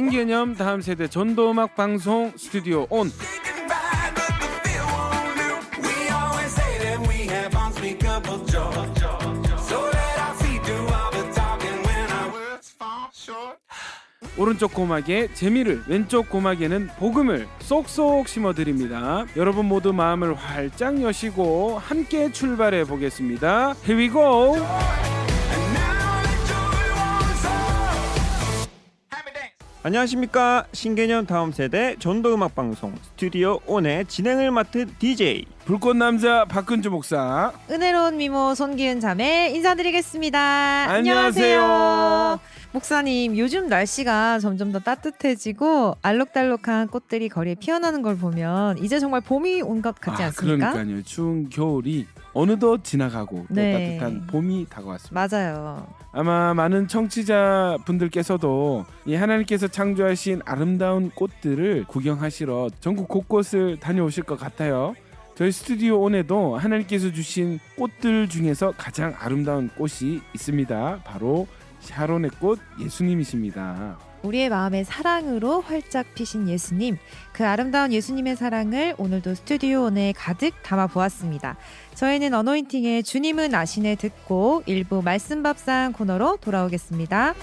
신개념 다음 세대 전도음악 방송 스튜디오 온. 오른쪽 고막에 재미를, 왼쪽 고막에는 복음을 쏙쏙 심어드립니다. 여러분 모두 마음을 활짝 여시고 함께 출발해 보겠습니다. Here we go! 안녕하십니까. 신개념 다음 세대 전도음악 방송 스튜디오 온의 진행을 맡은 DJ 불꽃남자 박근주 목사, 은혜로운 미모 손기은 자매 인사드리겠습니다. 안녕하세요. 목사님, 요즘 날씨가 점점 더 따뜻해지고 알록달록한 꽃들이 거리에 피어나는 걸 보면 이제 정말 봄이 온 것 같지 않습니까? 그러니까요. 추운 겨울이 어느덧 지나가고 또 네. 따뜻한 봄이 다가왔습니다. 맞아요. 아마 많은 청취자 분들께서도 이 하나님께서 창조하신 아름다운 꽃들을 구경하시러 전국 곳곳을 다녀오실 것 같아요. 저희 스튜디오 온에도 하나님께서 주신 꽃들 중에서 가장 아름다운 꽃이 있습니다. 바로 샤론의 꽃 예수님이십니다. 우리의 마음의 사랑으로 활짝 피신 예수님, 그 아름다운 예수님의 사랑을 오늘도 스튜디오 온에 가득 담아 보았습니다. 저희는 어노인팅의 주님은 아시네 듣고 일부 말씀밥상 코너로 돌아오겠습니다.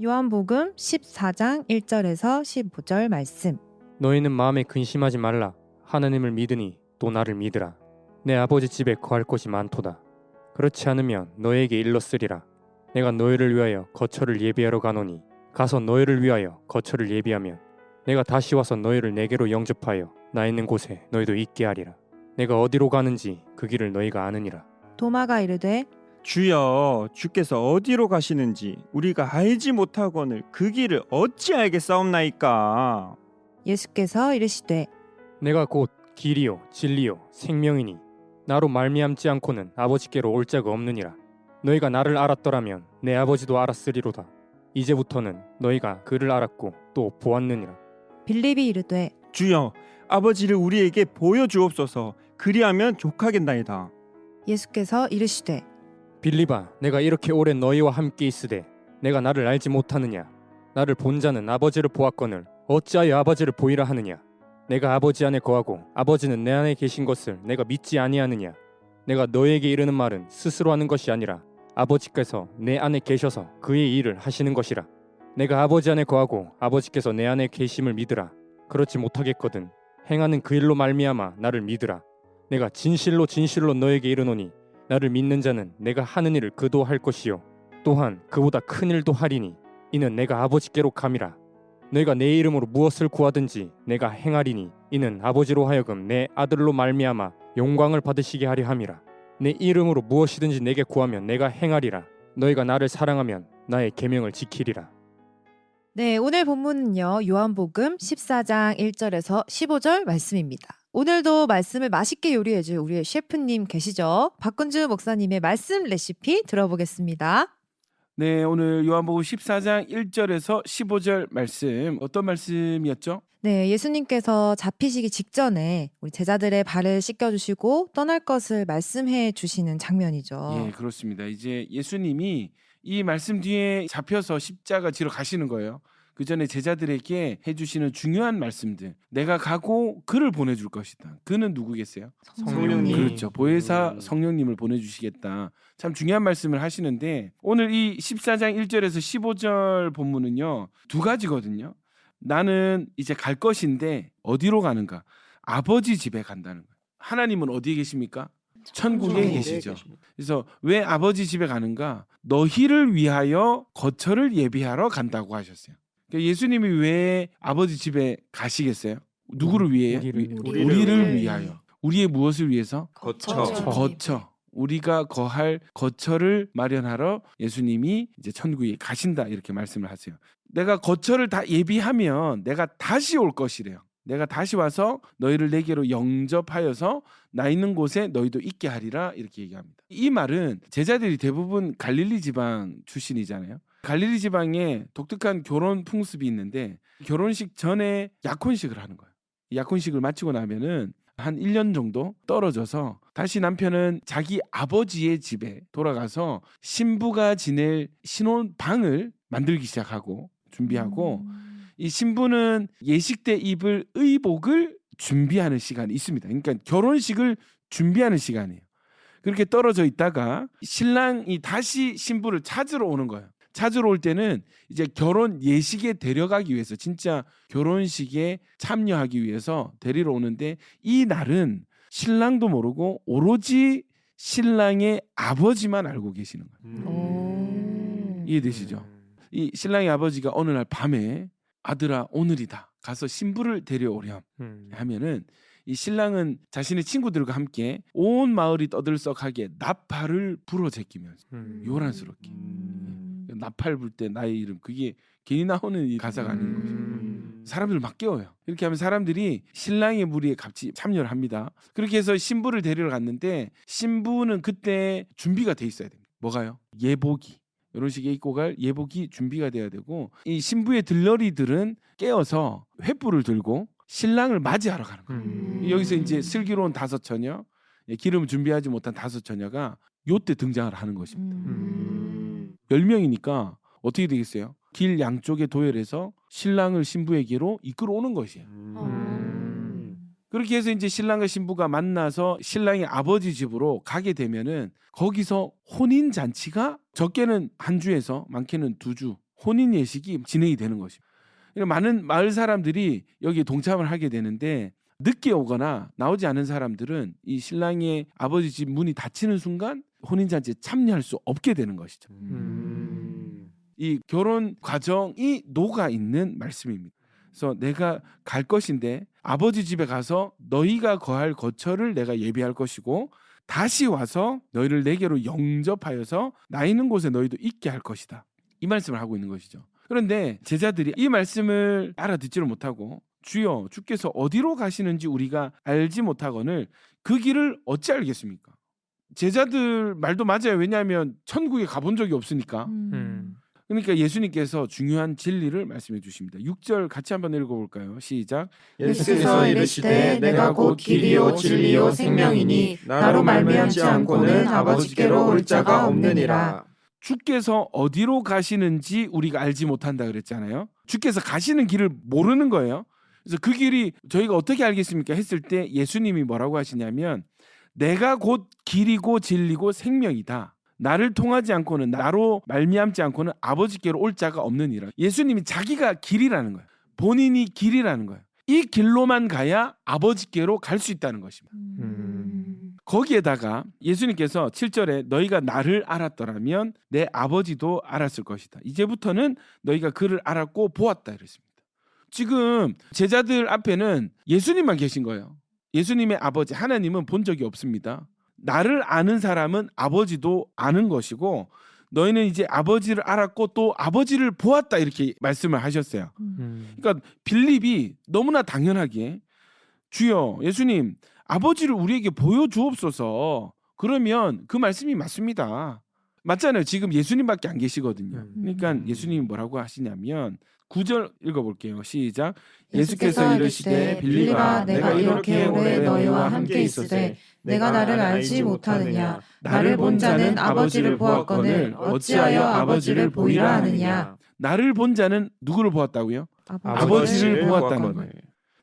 요한복음 14장 1절에서 15절 말씀. 너희는 마음에 근심하지 말라. 하나님을 믿으니 또 나를 믿으라. 내 아버지 집에 거할 곳이 많도다. 그렇지 않으면 너희에게 일렀으리라. 내가 너희를 위하여 거처를 예비하러 가노니 가서 너희를 위하여 거처를 예비하면 내가 다시 와서 너희를 내게로 영접하여 나 있는 곳에 너희도 있게 하리라. 내가 어디로 가는지 그 길을 너희가 아느니라. 도마가 이르되 주여, 주께서 어디로 가시는지 우리가 알지 못하거늘 그 길을 어찌 알겠사옵나이까. 예수께서 이르시되 내가 곧 길이요 진리요 생명이니 나로 말미암지 않고는 아버지께로 올 자가 없느니라. 너희가 나를 알았더라면 내 아버지도 알았으리로다. 이제부터는 너희가 그를 알았고 또 보았느니라. 빌립이 이르되 주여, 아버지를 우리에게 보여주옵소서. 그리하면 족하겠나이다. 예수께서 이르시되 빌립아, 내가 이렇게 오래 너희와 함께 있으되 내가 나를 알지 못하느냐? 나를 본 자는 아버지를 보았거늘 어찌하여 아버지를 보이라 하느냐? 내가 아버지 안에 거하고 아버지는 내 안에 계신 것을 내가 믿지 아니하느냐? 내가 너희에게 이르는 말은 스스로 하는 것이 아니라 아버지께서 내 안에 계셔서 그의 일을 하시는 것이라. 내가 아버지 안에 거하고 아버지께서 내 안에 계심을 믿으라. 그렇지 못하겠거든 행하는 그 일로 말미암아 나를 믿으라. 내가 진실로 진실로 너에게 이르노니 나를 믿는 자는 내가 하는 일을 그도 할 것이요 또한 그보다 큰 일도 하리니 이는 내가 아버지께로 감이라. 너희가 내 이름으로 무엇을 구하든지 내가 행하리니 이는 아버지로 하여금 내 아들로 말미암아 영광을 받으시게 하려 함이라. 내 이름으로 무엇이든지 내게 구하면 내가 행하리라. 너희가 나를 사랑하면 나의 계명을 지키리라. 네, 오늘 본문은요. 요한복음 14장 1절에서 15절 말씀입니다. 오늘도 말씀을 맛있게 요리해줄 우리의 셰프님 계시죠? 박근주 목사님의 말씀 레시피 들어보겠습니다. 네, 오늘 요한복음 14장 1절에서 15절 말씀 어떤 말씀이었죠? 네, 예수님께서 잡히시기 직전에 우리 제자들의 발을 씻겨주시고 떠날 것을 말씀해 주시는 장면이죠. 예, 그렇습니다. 이제 예수님이 이 말씀 뒤에 잡혀서 십자가 지러 가시는 거예요. 그 전에 제자들에게 해주시는 중요한 말씀들. 내가 가고 그를 보내줄 것이다. 그는 누구겠어요? 성령님. 그렇죠. 보혜사 성령님을 보내주시겠다. 참 중요한 말씀을 하시는데 오늘 이 14장 1절에서 15절 본문은요. 두 가지거든요. 나는 이제 갈 것인데 어디로 가는가? 아버지 집에 간다는 거예요. 하나님은 어디에 계십니까? 천국에 계시죠. 그래서 왜 아버지 집에 가는가? 너희를 위하여 거처를 예비하러 간다고 하셨어요. 그러니까 예수님이 왜 아버지 집에 가시겠어요? 누구를 위해요? 우리를 위하여. 우리의 무엇을 위해서? 거처. 우리가 거할 거처를 마련하러 예수님이 이제 천국에 가신다 이렇게 말씀을 하세요. 내가 거처를 다 예비하면 내가 다시 올 것이래요. 내가 다시 와서 너희를 내게로 영접하여서 나 있는 곳에 너희도 있게 하리라 이렇게 얘기합니다. 이 말은 제자들이 대부분 갈릴리 지방 출신이잖아요. 갈릴리 지방에 독특한 결혼 풍습이 있는데 결혼식 전에 약혼식을 하는 거예요. 약혼식을 마치고 나면은 한 1년 정도 떨어져서 다시 남편은 자기 아버지의 집에 돌아가서 신부가 지낼 신혼방을 만들기 시작하고 준비하고 이 신부는 예식 때 입을 의복을 준비하는 시간이 있습니다. 그러니까 결혼식을 준비하는 시간이에요. 그렇게 떨어져 있다가 신랑이 다시 신부를 찾으러 오는 거예요. 찾으러 올 때는 이제 결혼 예식에 데려가기 위해서 진짜 결혼식에 참여하기 위해서 데리러 오는데 이 날은 신랑도 모르고 오로지 신랑의 아버지만 알고 계시는 거예요. 이해되시죠? 이 신랑의 아버지가 어느 날 밤에 아들아 오늘이다 가서 신부를 데려오렴 하면은 이 신랑은 자신의 친구들과 함께 온 마을이 떠들썩하게 나팔을 불어 제끼면서 요란스럽게 나팔 불 때 나의 이름 그게 괜히 나오는 이 가사가 아닌 거죠. 사람들을 막 깨워요. 이렇게 하면 사람들이 신랑의 무리에 같이 참여를 합니다. 그렇게 해서 신부를 데리러 갔는데 신부는 그때 준비가 돼 있어야 됩니다. 뭐가요? 예복이. 이런 식의 입고 갈 예복이 준비가 돼야 되고 이 신부의 들러리들은 깨어서 횃불을 들고 신랑을 맞이하러 가는 거예요. 여기서 이제 슬기로운 다섯 처녀, 기름을 준비하지 못한 다섯 처녀가 요때 등장을 하는 것입니다. 10명이니까 어떻게 되겠어요? 길 양쪽에 도열해서 신랑을 신부에게로 이끌어오는 것이에요. 그렇게 해서 이제 신랑과 신부가 만나서 신랑의 아버지 집으로 가게 되면은 거기서 혼인 잔치가 적게는 한 주에서 많게는 2주 혼인 예식이 진행이 되는 것입니다. 많은 마을 사람들이 여기에 동참을 하게 되는데 늦게 오거나 나오지 않은 사람들은 이 신랑의 아버지 집 문이 닫히는 순간 혼인 잔치에 참여할 수 없게 되는 것이죠. 이 결혼 과정이 녹아 있는 말씀입니다. 그래서 내가 갈 것인데 아버지 집에 가서 너희가 거할 거처를 내가 예비할 것이고 다시 와서 너희를 내게로 영접하여서 나 있는 곳에 너희도 있게 할 것이다. 이 말씀을 하고 있는 것이죠. 그런데 제자들이 이 말씀을 알아듣지를 못하고 주여 주께서 어디로 가시는지 우리가 알지 못하거늘 그 길을 어찌 알겠습니까? 제자들 말도 맞아요. 왜냐하면 천국에 가본 적이 없으니까. 그러니까 예수님께서 중요한 진리를 말씀해 주십니다. 6절 같이 한번 읽어볼까요? 시작. 예수께서 이르시되 내가 곧 길이요 진리요 생명이니 나로 말미암지 않고는 아버지께로 올 자가 없느니라. 주께서 어디로 가시는지 우리가 알지 못한다 그랬잖아요. 주께서 가시는 길을 모르는 거예요. 그래서 그 길이 저희가 어떻게 알겠습니까? 했을 때 예수님이 뭐라고 하시냐면 내가 곧 길이고 진리고 생명이다. 나를 통하지 않고는 나로 말미암지 않고는 아버지께로 올 자가 없느니라. 예수님이 자기가 길이라는 거예요. 본인이 길이라는 거예요. 이 길로만 가야 아버지께로 갈 수 있다는 것입니다. 거기에다가 예수님께서 7절에 너희가 나를 알았더라면 내 아버지도 알았을 것이다. 이제부터는 너희가 그를 알았고 보았다 이랬습니다. 지금 제자들 앞에는 예수님만 계신 거예요. 예수님의 아버지 하나님은 본 적이 없습니다. 나를 아는 사람은 아버지도 아는 것이고 너희는 이제 아버지를 알았고 또 아버지를 보았다 이렇게 말씀을 하셨어요. 그러니까 빌립이 너무나 당연하게 주여 예수님 아버지를 우리에게 보여주옵소서. 그러면 그 말씀이 맞습니다. 맞잖아요. 지금 예수님밖에 안 계시거든요. 그러니까 예수님이 뭐라고 하시냐면 9절 읽어볼게요. 시작. 예수께서 이르시되 빌립아 내가 이렇게 오래 너희와 함께 있으되 내가 나를 알지 못하느냐. 나를 본 자는 아버지를 보았거늘 어찌하여 아버지를 보이라 하느냐. 나를 본 자는 누구를 보았다고요? 아버지를 보았다는 거예요.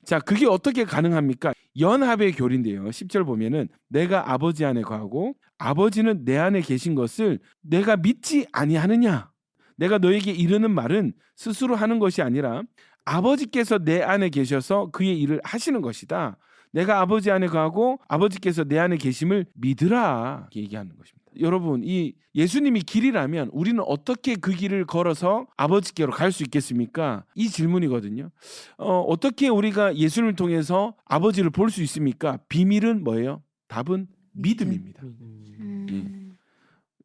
자, 그게 어떻게 가능합니까? 연합의 교리인데요. 10절 보면은 내가 아버지 안에 거하고 아버지는 내 안에 계신 것을 내가 믿지 아니하느냐. 내가 너에게 이르는 말은 스스로 하는 것이 아니라 아버지께서 내 안에 계셔서 그의 일을 하시는 것이다. 내가 아버지 안에 거하고 아버지께서 내 안에 계심을 믿으라. 이렇게 얘기하는 것입니다. 여러분, 이 예수님이 길이라면 우리는 어떻게 그 길을 걸어서 아버지께로 갈 수 있겠습니까? 이 질문이거든요. 어떻게 우리가 예수님을 통해서 아버지를 볼 수 있습니까? 비밀은 뭐예요? 답은 믿음입니다.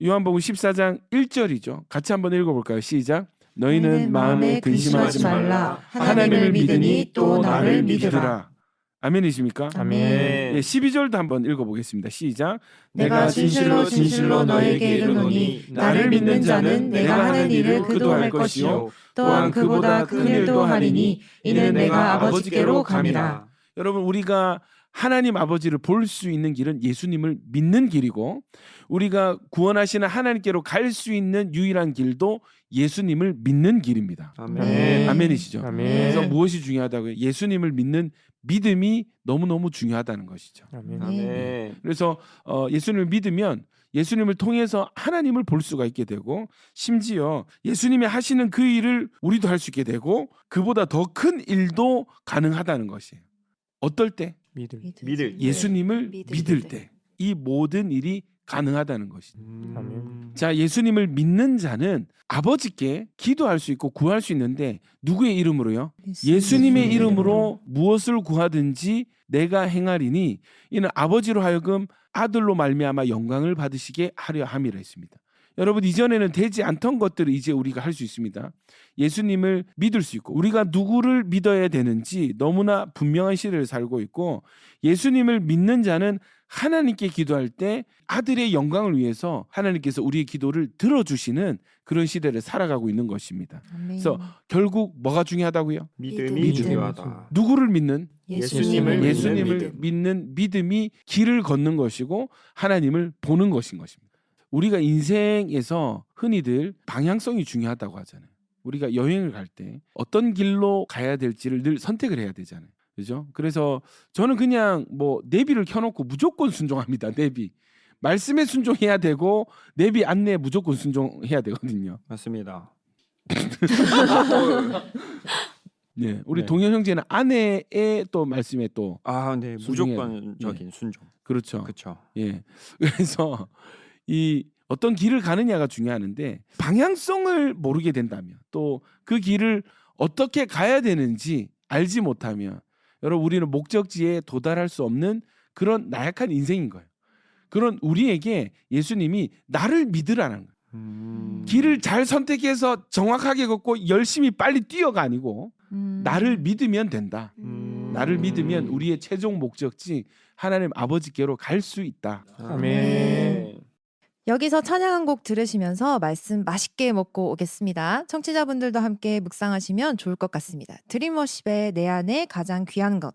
요한복음 14장 1절이죠. 같이 한번 읽어볼까요? 시작. 너희는 마음에 근심하지 말라. 하나님을 믿으니 또 나를 믿으라. 아멘이십니까? 아멘. 예, 12절도 한번 읽어보겠습니다. 시작. 내가 진실로 진실로 너에게 이르노니 나를 믿는 자는 내가 하는 일을 그도 할 것이요 또한 그보다 큰 일도 하리니 이는 내가 아버지께로 감이라. 여러분, 우리가 하나님 아버지를 볼 수 있는 길은 예수님을 믿는 길이고 우리가 구원하시는 하나님께로 갈 수 있는 유일한 길도 예수님을 믿는 길입니다. 아멘. 아멘이시죠? 아멘. 그래서 무엇이 중요하다고요? 예수님을 믿는 믿음이 너무너무 중요하다는 것이죠. 아멘. 아멘. 그래서 예수님을 믿으면 예수님을 통해서 하나님을 볼 수가 있게 되고 심지어 예수님이 하시는 그 일을 우리도 할 수 있게 되고 그보다 더 큰 일도 가능하다는 것이에요. 어떨 때? 믿을 예수님을 믿을 믿을 때. 때 이 모든 일이 가능하다는 것이죠. 아멘. 자, 예수님을 믿는 자는 아버지께 기도할 수 있고 구할 수 있는데 누구의 이름으로요? 예수님의 이름으로 무엇을 구하든지 내가 행하리니 이는 아버지로 하여금 아들로 말미암아 영광을 받으시게 하려 함이라 했습니다. 여러분, 이전에는 되지 않던 것들을 이제 우리가 할 수 있습니다. 예수님을 믿을 수 있고 우리가 누구를 믿어야 되는지 너무나 분명한 시대를 살고 있고 예수님을 믿는 자는 하나님께 기도할 때 아들의 영광을 위해서 하나님께서 우리의 기도를 들어주시는 그런 시대를 살아가고 있는 것입니다. 그래서 결국 뭐가 중요하다고요? 믿음이 믿음. 중요하다. 누구를 믿는? 예수님을 예수님을 믿는 믿음이 길을 걷는 것이고 하나님을 보는 것인 것입니다. 우리가 인생에서 흔히들 방향성이 중요하다고 하잖아요. 우리가 여행을 갈 때 어떤 길로 가야 될지를 늘 선택을 해야 되잖아요. 그죠? 그래서 저는 그냥 뭐 내비를 켜놓고 무조건 순종합니다. 내비. 말씀에 순종해야 되고 내비 안내에 무조건 순종해야 되거든요. 맞습니다. 네, 우리 네. 동현 형제는 아내의 또 말씀에 또 네, 순종해야 무조건적인 순종. 그렇죠. 그렇죠. 예. 그래서 이 어떤 길을 가느냐가 중요한데 방향성을 모르게 된다면 또 그 길을 어떻게 가야 되는지 알지 못하면 여러분 우리는 목적지에 도달할 수 없는 그런 나약한 인생인 거예요. 그런 우리에게 예수님이 나를 믿으라는 거예요. 길을 잘 선택해서 정확하게 걷고 열심히 빨리 뛰어가 아니고 나를 믿으면 된다. 나를 믿으면 우리의 최종 목적지 하나님 아버지께로 갈 수 있다. 아멘. 여기서 찬양 한 곡 들으시면서 말씀 맛있게 먹고 오겠습니다. 청취자분들도 함께 묵상하시면 좋을 것 같습니다. 드림워십의 내 안에 가장 귀한 것.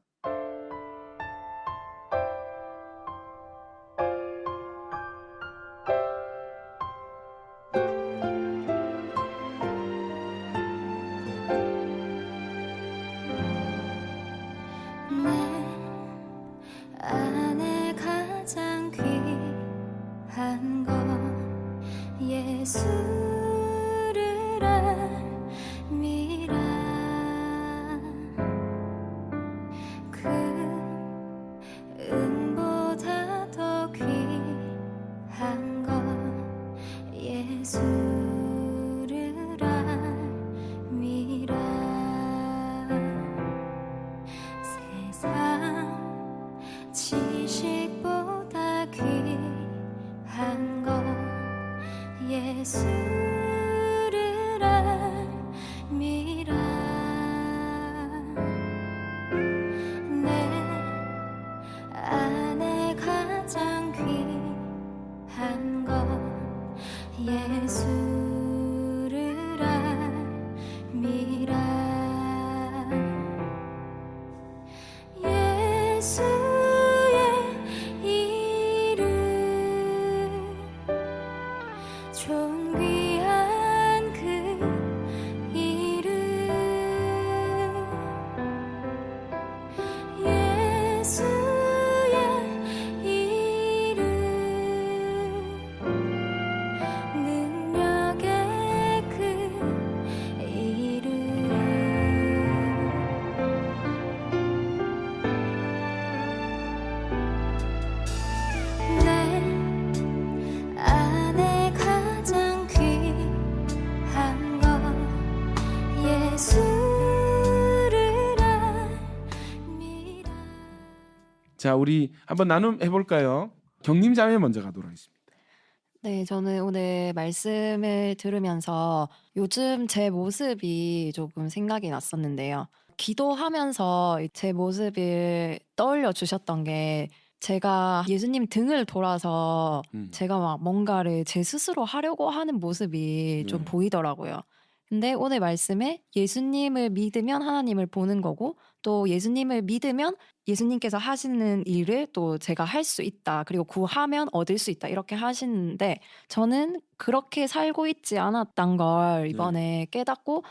내 안에 가장 귀한 것 예수를 알미라 자, 우리 한번 나눔 해볼까요? 경림자매 먼저 가도록 하겠습니다. 네, 저는 오늘 말씀을 들으면서 요즘 제 모습이 조금 생각이 났었는데요. 기도하면서 제 모습을 떠올려 주셨던 게 제가 예수님 등을 돌아서 제가 막 뭔가를 제 스스로 하려고 하는 모습이 좀 네. 보이더라고요. 근데 오늘 말씀에 예수님을 믿으면 하나님을 보는 거고 또 예수님을 믿으면 예수님께서 하시는 일을 또 제가 할 수 있다. 그리고 구하면 얻을 수 있다. 이렇게 하시는데 저는 그렇게 살고 있지 않았던 걸 이번에 깨닫고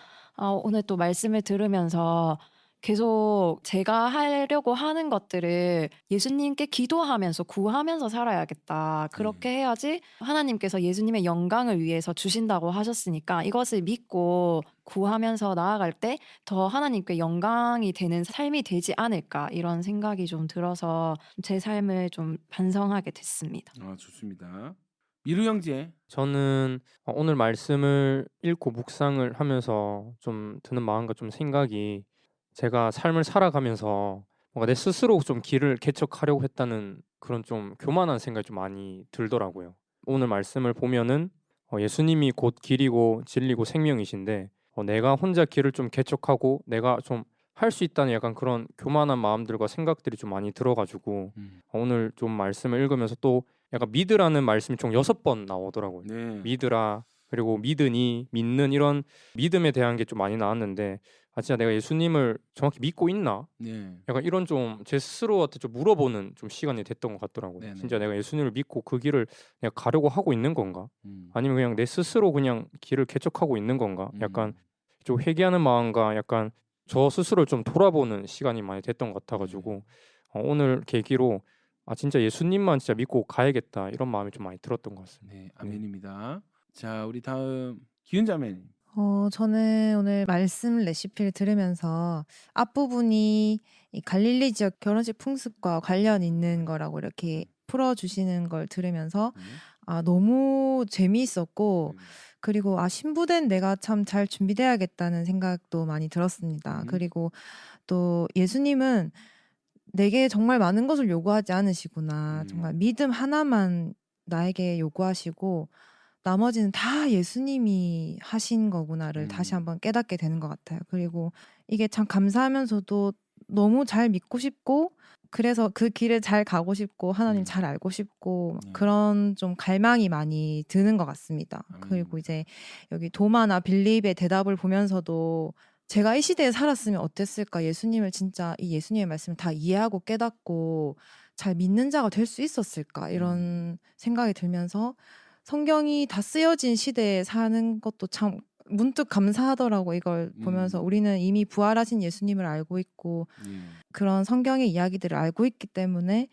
오늘 또 말씀을 들으면서 계속 제가 하려고 하는 것들을 예수님께 기도하면서 구하면서 살아야겠다. 그렇게 해야지 하나님께서 예수님의 영광을 위해서 주신다고 하셨으니까 이것을 믿고 구하면서 나아갈 때 더 하나님께 영광이 되는 삶이 되지 않을까 이런 생각이 좀 들어서 제 삶을 좀 반성하게 됐습니다. 아, 좋습니다. 미루 형제. 저는 오늘 말씀을 읽고 묵상을 하면서 좀 드는 마음과 좀 생각이 제가 삶을 살아가면서 뭔가 내 스스로 좀 길을 개척하려고 했다는 그런 좀 교만한 생각이 좀 많이 들더라고요. 오늘 말씀을 보면은 예수님이 곧 길이고 진리고 생명이신데 내가 혼자 길을 좀 개척하고 내가 좀 할 수 있다는 약간 그런 교만한 마음들과 생각들이 좀 많이 들어가지고 오늘 좀 말씀을 읽으면서 또 약간 믿으라는 말씀이 총 6번 나오더라고요. 네. 믿으라 그리고 믿으니 믿는 이런 믿음에 대한 게 좀 많이 나왔는데 진짜 내가 예수님을 정확히 믿고 있나? 네. 약간 이런 좀 제 스스로한테 좀 물어보는 좀 시간이 됐던 것 같더라고요. 네네. 진짜 내가 예수님을 믿고 그 길을 내가 가려고 하고 있는 건가? 음. 아니면 그냥 내 스스로 그냥 길을 개척하고 있는 건가? 약간 음. 좀 회개하는 마음과 약간 저 스스로를 좀 돌아보는 시간이 많이 됐던 것 같아가지고 오늘 계기로 진짜 예수님만 진짜 믿고 가야겠다 이런 마음이 좀 많이 들었던 것 같습니다. 네, 아멘입니다. 자, 우리 다음 기은자매님. 저는 오늘 말씀 레시피를 들으면서 앞부분이 이 갈릴리 지역 결혼식 풍습과 관련 있는 거라고 이렇게 풀어주시는 걸 들으면서 너무 재미있었고 그리고 신부된 내가 참 잘 준비돼야겠다는 생각도 많이 들었습니다. 그리고 또 예수님은 내게 정말 많은 것을 요구하지 않으시구나. 정말 믿음 하나만 나에게 요구하시고 나머지는 다 예수님이 하신 거구나를 다시 한번 깨닫게 되는 것 같아요. 그리고 이게 참 감사하면서도 너무 잘 믿고 싶고 그래서 그 길을 잘 가고 싶고 하나님 잘 알고 싶고 그런 좀 갈망이 많이 드는 것 같습니다. 그리고 이제 여기 도마나 빌립의 대답을 보면서도 제가 이 시대에 살았으면 어땠을까? 예수님을 진짜 이 예수님의 말씀을 다 이해하고 깨닫고 잘 믿는 자가 될 수 있었을까? 이런 생각이 들면서 성경이 다 쓰여진 시대에 사는 것도 참 문득 감사하더라고. 이걸 보면서 우리는 이미 부활하신 예수님을 알고 있고 그런 성경의 이야기들을 알고 있기 때문에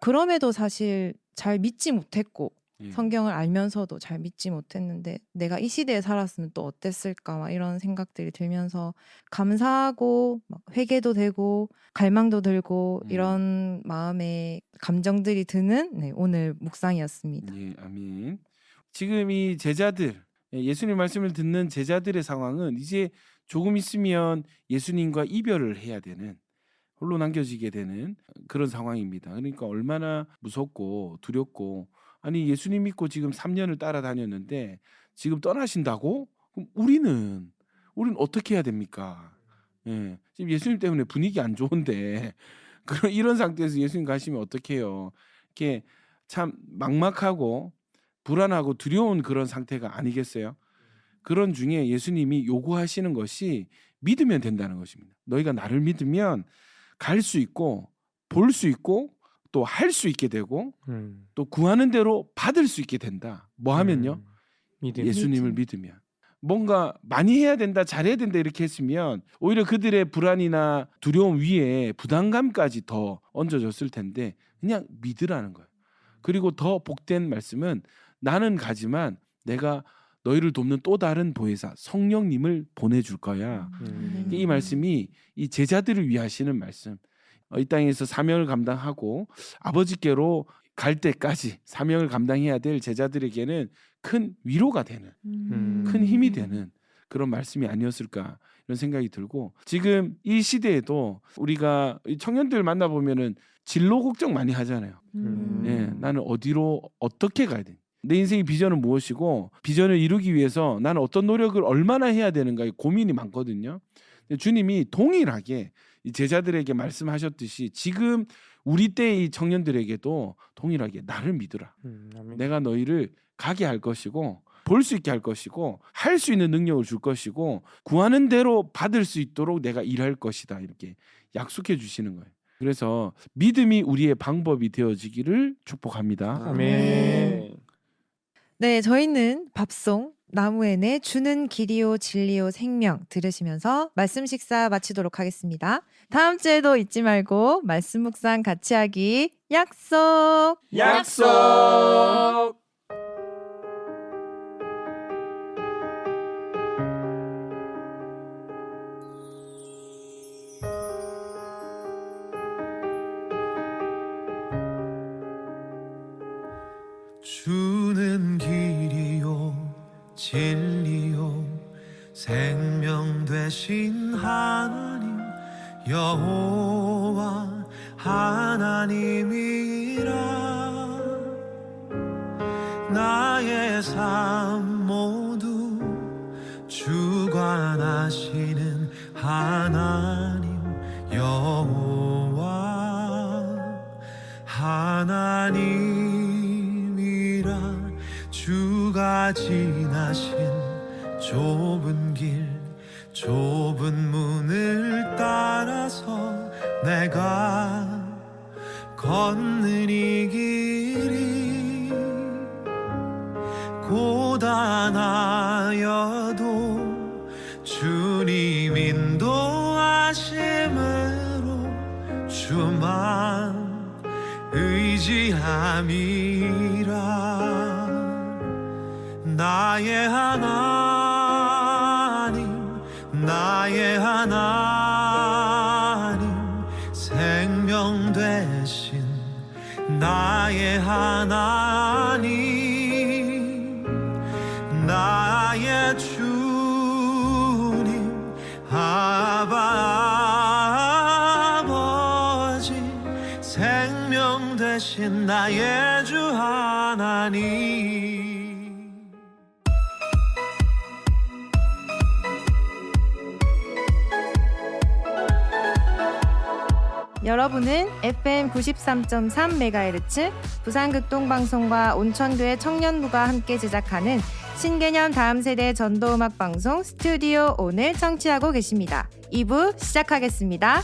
그럼에도 사실 잘 믿지 못했고 성경을 알면서도 잘 믿지 못했는데 내가 이 시대에 살았으면 또 어땠을까 막 이런 생각들이 들면서 감사하고 막 회개도 되고 갈망도 들고 이런 마음의 감정들이 드는 오늘 묵상이었습니다. 예, 아멘. 지금 이 제자들, 예수님 말씀을 듣는 제자들의 상황은 이제 조금 있으면 예수님과 이별을 해야 되는, 홀로 남겨지게 되는 그런 상황입니다. 그러니까 얼마나 무섭고 두렵고, 아니 예수님 믿고 지금 3년을 따라다녔는데 지금 떠나신다고? 그럼 우리는 어떻게 해야 됩니까? 예, 지금 예수님 때문에 분위기 안 좋은데 그런 이런 상태에서 예수님 가시면 어떡해요? 이렇게 참 막막하고 불안하고 두려운 그런 상태가 아니겠어요? 그런 중에 예수님이 요구하시는 것이 믿으면 된다는 것입니다. 너희가 나를 믿으면 갈 수 있고 볼 수 있고 또 할 수 있게 되고 또 구하는 대로 받을 수 있게 된다. 뭐 하면요? 믿음. 예수님을 믿으면. 뭔가 많이 해야 된다, 잘해야 된다 이렇게 했으면 오히려 그들의 불안이나 두려움 위에 부담감까지 더 얹어졌을 텐데 그냥 믿으라는 거예요. 그리고 더 복된 말씀은 나는 가지만 내가 너희를 돕는 또 다른 보혜사 성령님을 보내줄 거야. 이 말씀이 이 제자들을 위하시는 말씀. 이 땅에서 사명을 감당하고 아버지께로 갈 때까지 사명을 감당해야 될 제자들에게는 큰 위로가 되는 큰 힘이 되는 그런 말씀이 아니었을까 이런 생각이 들고 지금 이 시대에도 우리가 청년들 만나보면은 진로 걱정 많이 하잖아요. 예, 나는 어디로 어떻게 가야 돼? 내 인생의 비전은 무엇이고 비전을 이루기 위해서 나는 어떤 노력을 얼마나 해야 되는가 고민이 많거든요. 근데 주님이 동일하게 이 제자들에게 말씀하셨듯이 지금 우리 때의 이 청년들에게도 동일하게 나를 믿으라. 아멘. 내가 너희를 가게 할 것이고 볼 수 있게 할 것이고 할 수 있는 능력을 줄 것이고 구하는 대로 받을 수 있도록 내가 일할 것이다. 이렇게 약속해 주시는 거예요. 그래서 믿음이 우리의 방법이 되어지기를 축복합니다. 아멘. 네, 저희는 밥송 나무엔의 주는 길이요 진리요 생명 들으시면서 말씀 식사 마치도록 하겠습니다. 다음 주에도 잊지 말고 말씀 묵상 같이 하기 약속. 약속. 주는 길이요 진리요 생명 되신 하나님 여호와 하나님이라. 나의 삶 모두 주관하시는 하나님 여호와 하나님이라. 주가 지나신 좁은 길 좁은 문을 따라서 내가 걷는 이 길이 고단하여도 주님 인도하심으로 주만 의지함이라. 나의 하나님 나의 하나님 생명 되신 나의 하나님 나의 주님 아버지 생명 되신 나의 주 하나님. 여러분은 FM 93.3MHz 부산극동방송과 온천교회 청년부가 함께 제작하는 신개념 다음 세대 전도음악 방송 스튜디오 온을 청취하고 계십니다. 2부 시작하겠습니다.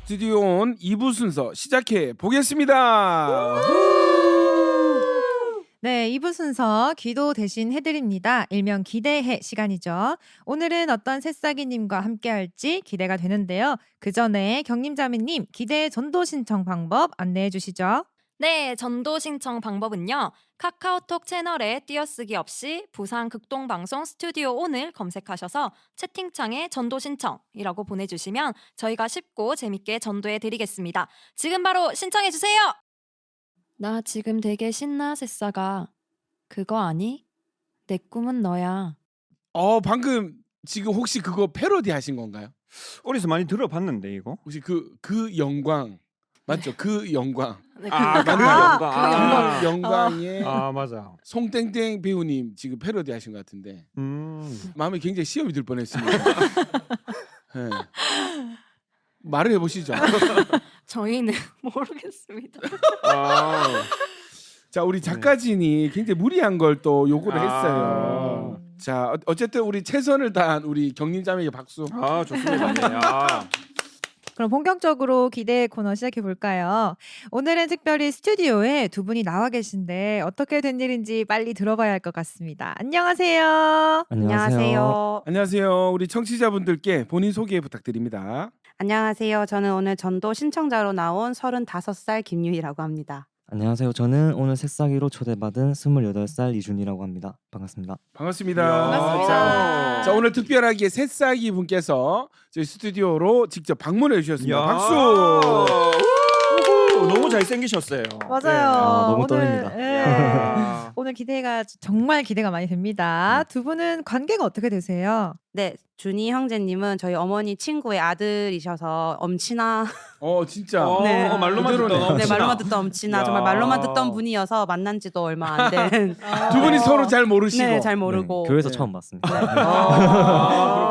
스튜디오 온 2부 순서 시작해 보겠습니다. 네, 2부 순서 기도 대신 해드립니다. 일명 기대해 시간이죠. 오늘은 어떤 새싹이님과 함께 할지 기대가 되는데요. 그 전에 경림자매님 기대 전도 신청 방법 안내해 주시죠. 네, 전도 신청 방법은요. 카카오톡 채널에 띄어쓰기 없이 부산 극동방송 스튜디오 온을 검색하셔서 채팅창에 전도 신청이라고 보내주시면 저희가 쉽고 재밌게 전도해 드리겠습니다. 지금 바로 신청해 주세요. 나 지금 되게 신나 새싹아. 그거 아니? 내 꿈은 너야. 방금 지금 혹시 그거 패러디 하신 건가요? 어디서 많이 들어봤는데 이거? 혹시 그 영광 맞죠? 그 영광. 네, 아, 그- 그 영광. 영광의 아, 맞아. 송땡땡 배우님 지금 패러디 하신 것 같은데 마음에 굉장히 시험이 들 뻔했습니다. 네. 말을 해보시죠. 저희는 모르겠습니다. 아. 자, 우리 작가진이 굉장히 무리한 걸 또 요구를 아. 했어요. 자, 어쨌든 우리 최선을 다한 우리 경림자매에게 박수. 아, 좋습니다. 네. 아. 그럼 본격적으로 기대 코너 시작해 볼까요? 오늘은 특별히 스튜디오에 두 분이 나와 계신데 어떻게 된 일인지 빨리 들어봐야 할 것 같습니다. 안녕하세요. 안녕하세요. 안녕하세요. 우리 청취자분들께 본인 소개 부탁드립니다. 안녕하세요. 저는 오늘 전도 신청자로 나온 35살 김유희라고 합니다. 안녕하세요. 저는 오늘 새싹이로 초대받은 28살 이준이라고 합니다. 반갑습니다. 반갑습니다. 반갑습니다. 자, 오늘 특별하게 새싹이 분께서 저희 스튜디오로 직접 방문해 주셨습니다. 야. 박수. 우후, 너무 잘 잘생기셨어요. 맞아요. 너무 오늘, 떨립니다. 예. 야. 오늘 정말 기대가 많이 됩니다. 두 분은 관계가 어떻게 되세요? 네, 준이 형제님은 저희 어머니 친구의 아들이셔서 엄친아. 진짜. 네. 말로만 그대로네. 듣던 네, 엄친아. 말로만 듣던 엄친아. 야. 정말 말로만 듣던 분이어서 만난 지도 얼마 안 된. 두 분이 서로 잘 모르시고. 네, 잘 모르고. 네, 교회에서 네. 처음 봤습니다.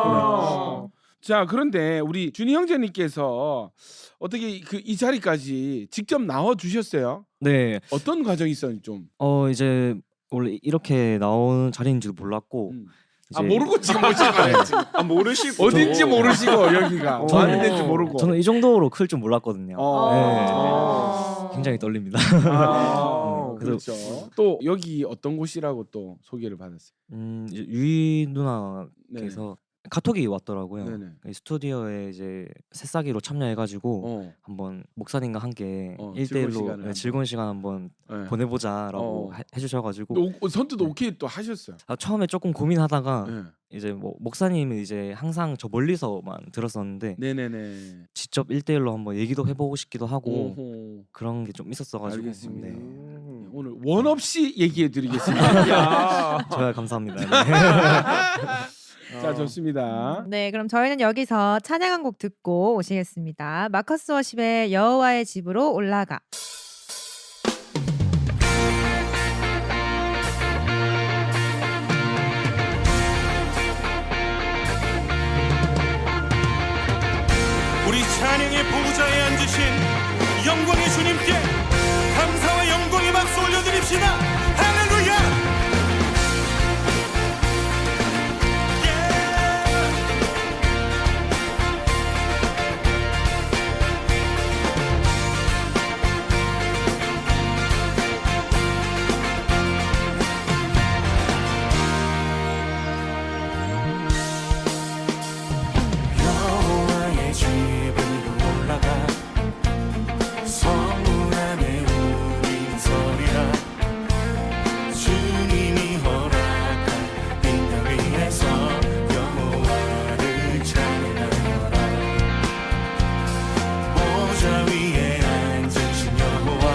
그렇군요. 자, 그런데 우리 준이 형제님께서 어떻게 이 자리까지 직접 나와 주셨어요? 네, 어떤 과정이 있었는지 좀. 이제 원래 이렇게 나오는 자리인지도 몰랐고 이제 모르고 지금 오신 거예요. 지금. 모르시고 어딘지 모르시고 여기가 저는- 어느 데인지 모르고. 저는 이 정도로 클 줄 몰랐거든요. 어. 굉장히 떨립니다. 그렇죠. 또 여기 어떤 곳이라고 또 소개를 받았어요. 이제 유희 누나께서 카톡이 왔더라고요. 네네. 이 스튜디오에 이제 새싹이로 참여해가지고 어. 한번 목사님과 함께 즐거운 시간을 1대1로 한번. 즐거운 시간 한번 네. 보내보자라고 해주셔가지고 또 선뜻 오케이 또 하셨어요. 처음에 조금 고민하다가 네. 이제 뭐 목사님은 이제 항상 저 멀리서만 들었었는데 네네네. 직접 1대1로 한번 얘기도 해보고 싶기도 하고 오호. 그런 게 좀 있었어가지고 알겠습니다. 네. 오늘 원 없이 얘기해드리겠습니다. 야. 저야 감사합니다. 네. 자, 좋습니다. 네, 그럼 저희는 여기서 찬양 한 곡 듣고 오시겠습니다. 마커스 워십의 여호와의 집으로 올라가. 우리 찬양의 보좌에 앉으신 영광의 주님께 감사와 영광의 박수 올려드립시다. 할렐루야. 여호와의 집으로 올라가 성문 안에 우리 서리라. 주님이 허락한 이 땅 위에서 여호와를 찬양하여라. 보좌 위에 앉으신 여호와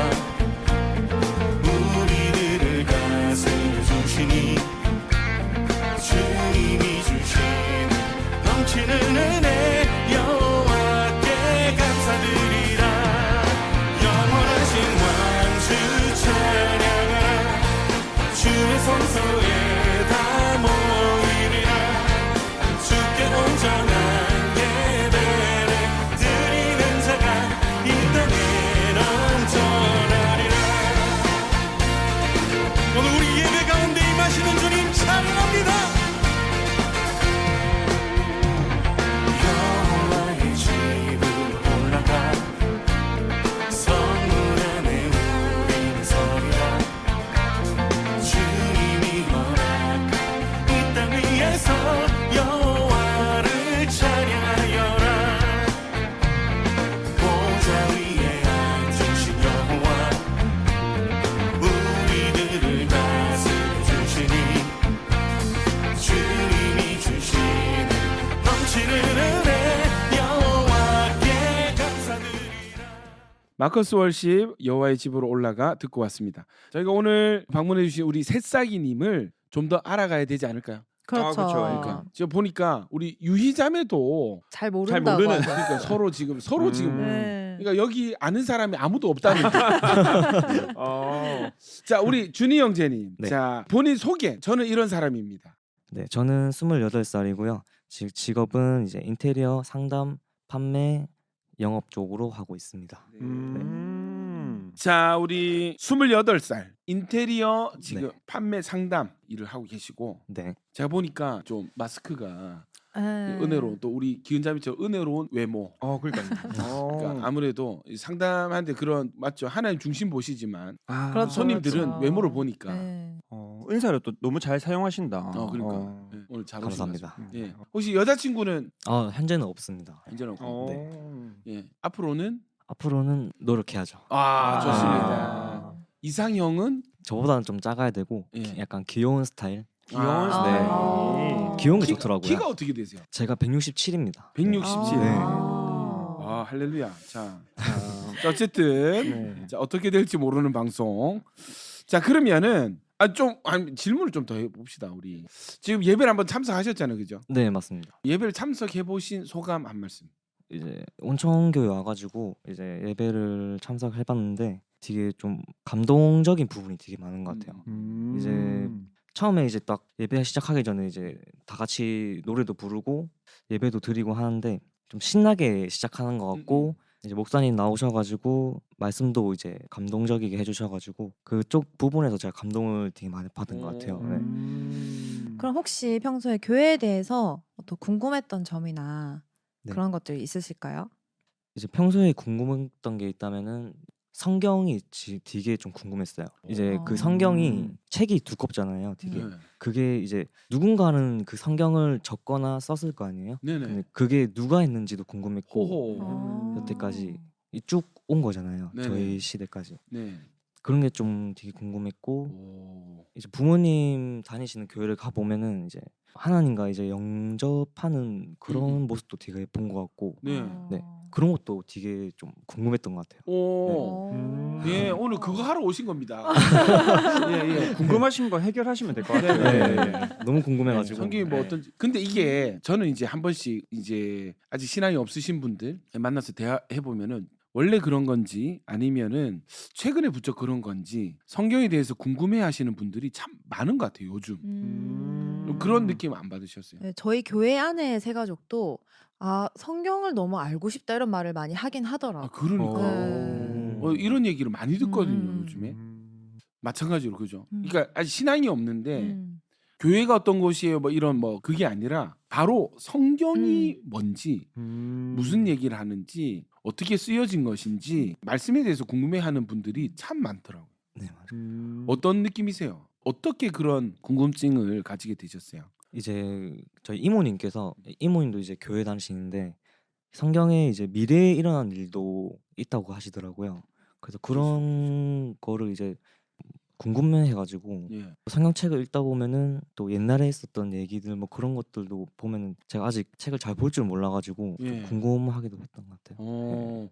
우리들을 다스려 주시니 주님이 주신 넘치는 은혜 여호와께 감사드리라. 영원하신 왕주 찬양하라. 주의 성소에 다 모이리라. 주께 온전한 예배를 드리는 자가 이 땅에 넘쳐나리라. 오늘 우리 예배 가운데 임하시는 주님 찬양합니다. 여호와의 집으로 올라가 성문 안에 우리는 서리라. 주님이 허락한 이 땅 위에서 여호와를 찬양하여라. 보좌 위에 앉으신 여호와 우리들을 다스려 주시니 주님이 주시는 넘치는 은혜 여호와께 감사드리라. 마커스 월십 여호와의 집으로 올라가 듣고 왔습니다. 저희가 오늘 방문해주신 우리 새싹이님을 좀 더 알아가야 되지 않을까요? 그렇죠. 그렇죠. 그러니까 지금 보니까 우리 유희자매도 잘 모른다고 모르는. 하죠. 그러니까 서로 지금 네. 그러니까 여기 아는 사람이 아무도 없다는 게. 자, 우리 준이 형제님. 네. 자, 본인 소개. 저는 이런 사람입니다. 네, 저는 28살이고요. 직업은 이제 인테리어 상담, 판매, 영업 쪽으로 하고 있습니다. 자, 우리 28살 인테리어 지금 네. 판매 상담 일을 하고 계시고 네, 제가 보니까 좀 마스크가 네. 은혜로운 또 우리 기은자매처럼 은혜로운 외모. 그러니까요. 그러니까 아무래도 이 상담하는데 그런 맞죠. 하나님 중심 보시지만 그렇죠, 손님들은 그렇죠. 외모를 보니까 네. 은사를 또 너무 잘 사용하신다. 그러니까 네, 오늘 잘 오신 감사합니다. 것 같습니다. 예. 혹시 여자친구는 현재는 없습니다. 이제는 없고 네. 예. 앞으로는 앞으로는 노력해야죠. 좋습니다. 이상형은 저보다는 좀 작아야 되고 예. 약간 귀여운 스타일. 귀여운 스타일. 귀여운 게 좋더라고요. 키가 어떻게 되세요? 제가 167입니다. 167. 네. 할렐루야. 자, 자, 어쨌든 네. 자, 어떻게 될지 모르는 방송. 자, 그러면은 질문을 좀 더 해봅시다. 우리 지금 예배를 한번 참석하셨잖아요, 그죠? 네, 맞습니다. 예배를 참석해 보신 소감 한 말씀. 이제 온천교회 와가지고 이제 예배를 참석해봤는데 되게 좀 감동적인 부분이 되게 많은 것 같아요. 이제 처음에 이제 딱 예배 시작하기 전에 이제 다 같이 노래도 부르고 예배도 드리고 하는데 좀 신나게 시작하는 것 같고 이제 목사님 나오셔가지고 말씀도 이제 감동적이게 해주셔가지고 그쪽 부분에서 제가 감동을 되게 많이 받은 것 같아요. 네. 그럼 혹시 평소에 교회에 대해서 또 궁금했던 점이나 네. 그런 것들이 있으실까요? 이제 평소에 궁금했던 게 있다면은 성경이 되게 좀 궁금했어요. 이제 그 성경이 책이 두껍잖아요. 되게 네. 그게 이제 누군가는 그 성경을 적거나 썼을 거 아니에요. 네네. 근데 그게 누가 했는지도 궁금했고 호호. 여태까지 쭉 온 거잖아요. 네네. 저희 시대까지 네. 그런 게 좀 되게 궁금했고 오. 이제 부모님 다니시는 교회를 가 보면은 이제 하나님과 이제 영접하는 그런 모습도 되게 본 것 같고 네. 네. 그런 것도 되게 좀 궁금했던 것 같아요. 오. 예, 오늘 그거 하러 오신 겁니다. 예, 예. 궁금하신 거 해결하시면 될 것 같아요. 네. 너무 궁금해가지고 성경이 뭐 네. 어떤지. 근데 이게 저는 이제 한 번씩 이제 아직 신앙이 없으신 분들 만나서 대화해 보면은 원래 그런 건지 아니면은 최근에 부쩍 그런 건지 성경에 대해서 궁금해하시는 분들이 참 많은 것 같아요 요즘. 그런 느낌 안 받으셨어요? 네, 저희 교회 안에 세 가족도 성경을 너무 알고 싶다 이런 말을 많이 하긴 아 하더라고요. 그러니까 네. 이런 얘기를 많이 듣거든요 음. 요즘에. 마찬가지로 그죠. 음. 그러니까 아직 신앙이 없는데 음. 교회가 어떤 곳이에요 뭐 이런 뭐 그게 아니라 바로 성경이 음. 뭔지 무슨 얘기를 하는지 어떻게 쓰여진 것인지 말씀에 대해서 궁금해하는 분들이 참 많더라고요. 네, 맞아요. 어떤 느낌이세요? 어떻게 그런 궁금증을 가지게 되셨어요? 이제 저희 이모님도 이제 교회 다니시는데 성경에 이제 미래에 일어난 일도 있다고 하시더라고요. 그래서 그런 거를 이제 궁금해해가지고 예. 성경책을 읽다 보면은 또 옛날에 있었던 얘기들 뭐 그런 것들도 보면은 제가 아직 책을 잘 볼 줄 몰라가지고 예. 좀 궁금하기도 했던 것 같아요.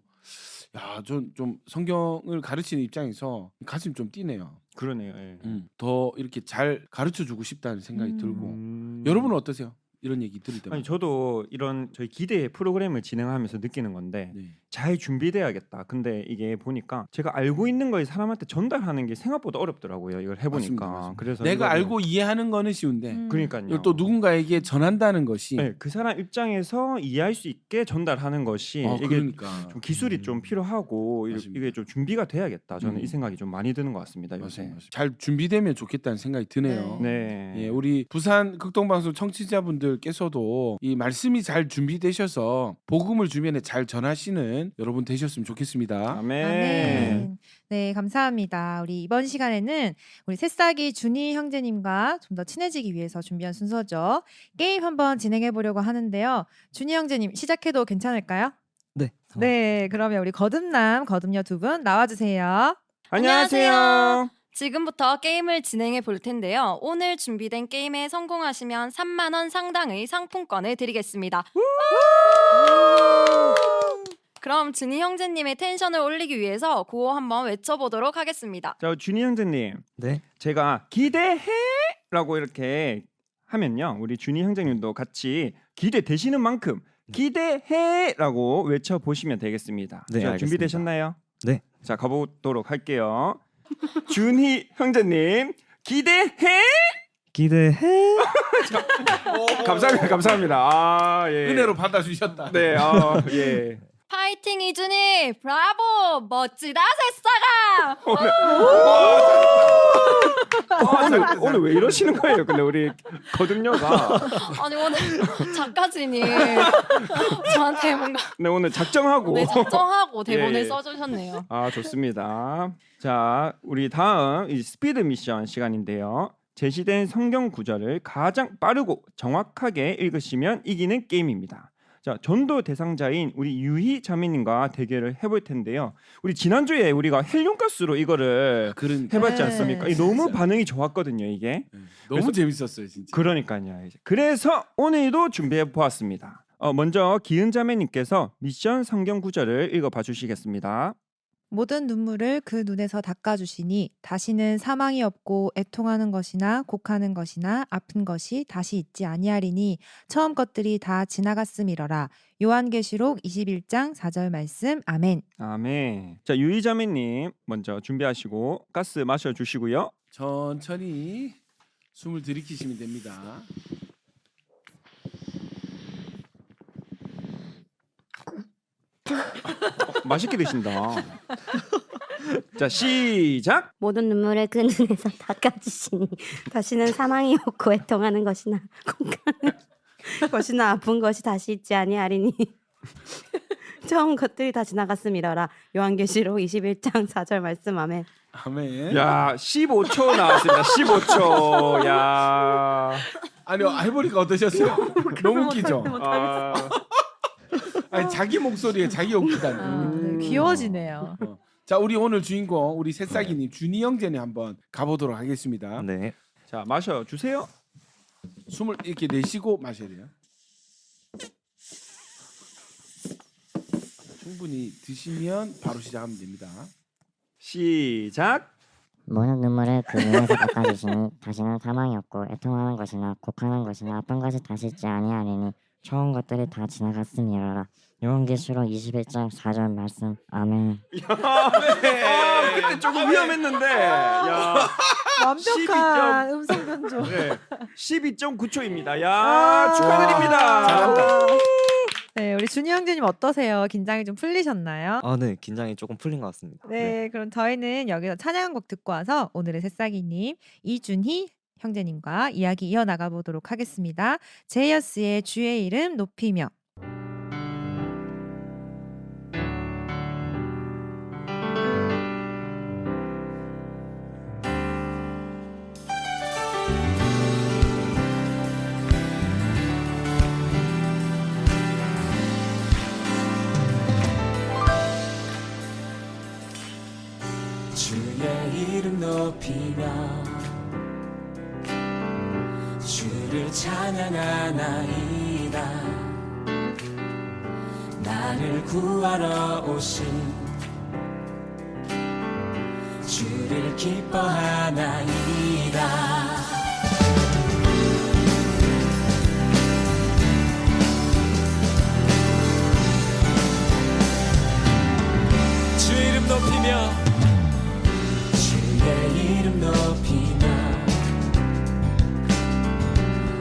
야, 좀 성경을 가르치는 입장에서 가슴 좀 뛰네요. 그러네요. 예. 더 이렇게 잘 가르쳐 주고 싶다는 생각이 들고. 음. 여러분은 어떠세요? 이런 얘기 들을 때마다. 아니 저도 이런 저희 기대 프로그램을 진행하면서 느끼는 건데 네. 잘 준비돼야겠다. 근데 이게 보니까 제가 알고 있는 걸 사람한테 전달하는 게 생각보다 어렵더라고요. 이걸 해보니까. 맞습니다. 그래서 내가 이거를- 알고 이해하는 거는 쉬운데 그러니까요. 이걸 또 누군가에게 전한다는 것이 네, 그 사람 입장에서 이해할 수 있게 전달하는 것이 이게 그러니까 좀 기술이 좀 필요하고 맞습니다. 이게 좀 준비가 돼야겠다. 저는 음. 이 생각이 좀 많이 드는 것 같습니다. 요새. 맞습니다. 잘 준비되면 좋겠다는 생각이 드네요. 네. 예, 우리 부산 극동방송 청취자분들께서도 이 말씀이 잘 준비되셔서 복음을 주변에 잘 전하시는 여러분 되셨으면 좋겠습니다. 아멘. 아멘. 네, 감사합니다. 우리 이번 시간에는 우리 새싹이 준희 형제님과 좀 더 친해지기 위해서 준비한 순서죠. 게임 한번 진행해 보려고 하는데요. 준희 형제님 시작해도 괜찮을까요? 네. 네, 그러면 우리 거듭남, 거듭녀 두 분 나와주세요. 안녕하세요. 지금부터 게임을 진행해 볼 텐데요. 오늘 준비된 게임에 성공하시면 3만 원 상당의 상품권을 드리겠습니다. 그럼 준희 형제님의 텐션을 올리기 위해서 구호 한번 외쳐보도록 하겠습니다. 자, 준희 형제님. 네. 제가 기대해라고 이렇게 하면요. 우리 준희 형제님도 같이 기대되시는 만큼 기대해라고 외쳐 보시면 되겠습니다. 네, 자, 알겠습니다. 준비되셨나요? 네. 자, 가보도록 할게요. 준희 형제님 기대해. 기대해. 감사합니다. 감사합니다. 아, 예. 은혜로 받아주셨다. 네. 예. 파이팅 이준희! 브라보! 멋지다 새싹아! 오늘 왜 이러시는 거예요? 근데 우리 거듭녀가 아니 오늘 작가진이 저한테 뭔가 네, 오늘 작정하고 작정하고 대본을 예. 써주셨네요. 아, 좋습니다. 자, 우리 다음 이 스피드 미션 시간인데요. 제시된 성경 구절을 가장 빠르고 정확하게 읽으시면 이기는 게임입니다. 자, 전도 대상자인 우리 유희 자매님과 대결을 해볼 텐데요. 우리 지난주에 우리가 헬륨가스로 이거를 그러니까 해봤지 네, 않습니까? 이 너무 진짜. 반응이 좋았거든요, 이게. 너무 재밌었어요 진짜. 그러니까요. 그래서 오늘도 준비해 보았습니다. 먼저 기은 자매님께서 미션 성경 구절을 읽어봐 주시겠습니다. 모든 눈물을 그 눈에서 닦아주시니 다시는 사망이 없고 애통하는 것이나 곡하는 것이나 아픈 것이 다시 있지 아니하리니 처음 것들이 다 지나갔음이러라. 요한계시록 21장 4절 말씀. 아멘. 아멘. 자, 유이자매님 먼저 준비하시고 가스 마셔주시고요. 천천히 숨을 들이키시면 됩니다. 맛있게 드신다. 자, 시작. 모든 눈물을 그 눈에서 닦아주시니 다시는 사망이 없고 애통하는 것이나 곡하는 것이나 아픈 것이 다시 있지 아니하리니 처음 것들이 다 지나갔음이러라. 요한계시록 21장 4절 말씀. 아멘. 아멘. 야, 15초 나왔습니다. 15초. 야. 아니요, 해보니까 어떠셨어요? 너무 웃기죠? 아, 아니, 자기 목소리에 자기 웃기다니. 귀여워지네요. 자, 우리 오늘 주인공 우리 새싹이님 준이 형제님 한번 가보도록 하겠습니다. 네. 자, 마셔 주세요. 숨을 이렇게 내쉬고 마셔야 돼요. 충분히 드시면 바로 시작하면 됩니다. 시작. 모든 눈물을 그 눈에서 닦아주시니 다시는 사망이 없고 애통하는 것이나 곡하는 것이나 아픈 것이 다시 있지 아니하리니 처음 것들이 다 지나갔음이러라. 요한계시록 21장 4절 말씀. 아멘. 그때 조금 위험했는데. 야. 완벽한 음성 변조. 네. 12.9초입니다. 야, 축하드립니다. 잘한다. 네, 우리 준이 형제님 어떠세요? 긴장이 좀 풀리셨나요? 아, 네. 긴장이 조금 풀린 것 같습니다. 네, 그럼 저희는 여기서 찬양 한 곡 듣고 와서 오늘의 새싹이님 이준희 형제님과 이야기 이어나가 보도록 하겠습니다. 제이어스의 주의 이름 높이며. 주의 이름 높이며 주를 찬양하나이다. 나를 구하러 오신 주를 기뻐하나이다. 주의 이름 높이며 주의 이름 높이며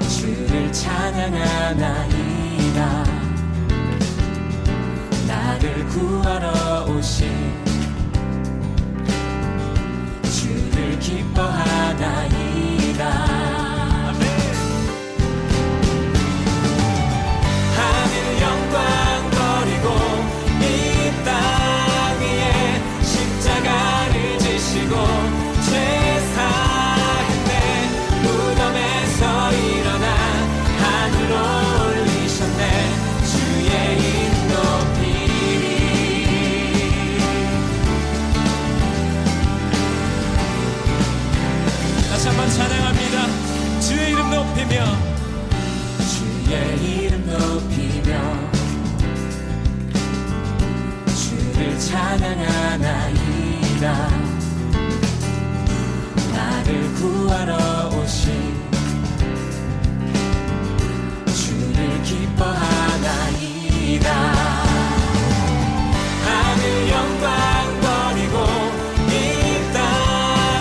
주를 찬양하나이다. 나를 구하러 오신 주를 기뻐하나이다. 하늘 영광 버리고 이 땅 위에 십자가를 지시고 죄 사했네. 무덤에서 일어나 하늘로 올리셨네. 주의 이름 높이리. 다시 한번 찬양합니다. 주의 이름 높이며 주의 이름 높이며 주를 찬양하나이다. 나를 구하러 오신 주를 기뻐하나이다. 하늘 영광 버리고 이 땅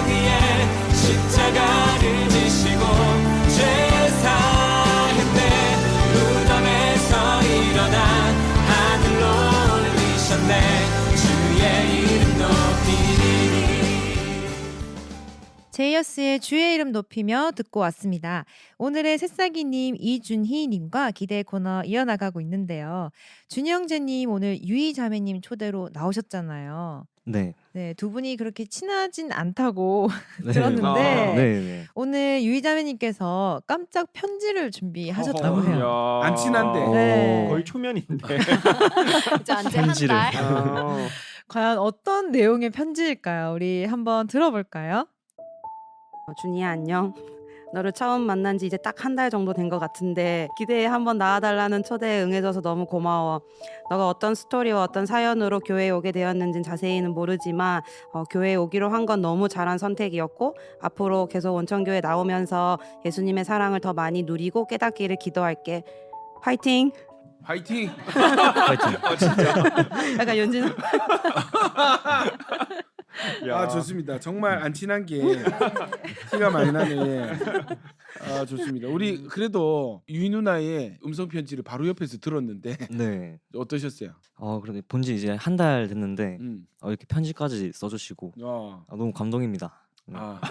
위에 십자가를 지시고 죄 사했네. 무덤에서 일어나 하늘로 올리셨네. 주의 이름 높이리. 제이어스의 주의 이름 높이며 듣고 왔습니다. 오늘의 새싹이님 이준희님과 기대 코너 이어나가고 있는데요. 준희 형제님 오늘 유희 자매님 초대로 나오셨잖아요. 네. 네, 두 분이 그렇게 친하진 않다고 네. 들었는데 아, 네, 네. 오늘 유희 자매님께서 깜짝 편지를 준비하셨다고 어허. 해요. 안 친한데. 네. 거의 초면인데. 이제 안지 한 편지를. 달. 과연 어떤 내용의 편지일까요? 우리 한번 들어볼까요? 준이야 안녕. 너를 처음 만난 지 이제 딱 한 달 정도 된 것 같은데 기대에 한번 나와달라는 초대에 응해줘서 너무 고마워. 너가 어떤 스토리와 어떤 사연으로 교회에 오게 되었는지는 자세히는 모르지만 교회에 오기로 한 건 너무 잘한 선택이었고 앞으로 계속 원천교회 나오면서 예수님의 사랑을 더 많이 누리고 깨닫기를 기도할게. 화이팅! 화이팅. 파이팅. 약간 연진 아 좋습니다. 정말 안 친한 게 티가 많이 나네. 아 좋습니다. 우리 그래도 유희 누나의 음성 편지를 바로 옆에서 들었는데 네. 어떠셨어요? 그래도 본지 이제 한 달 됐는데 이렇게 편지까지 써주시고 어. 너무 감동입니다. 네. 아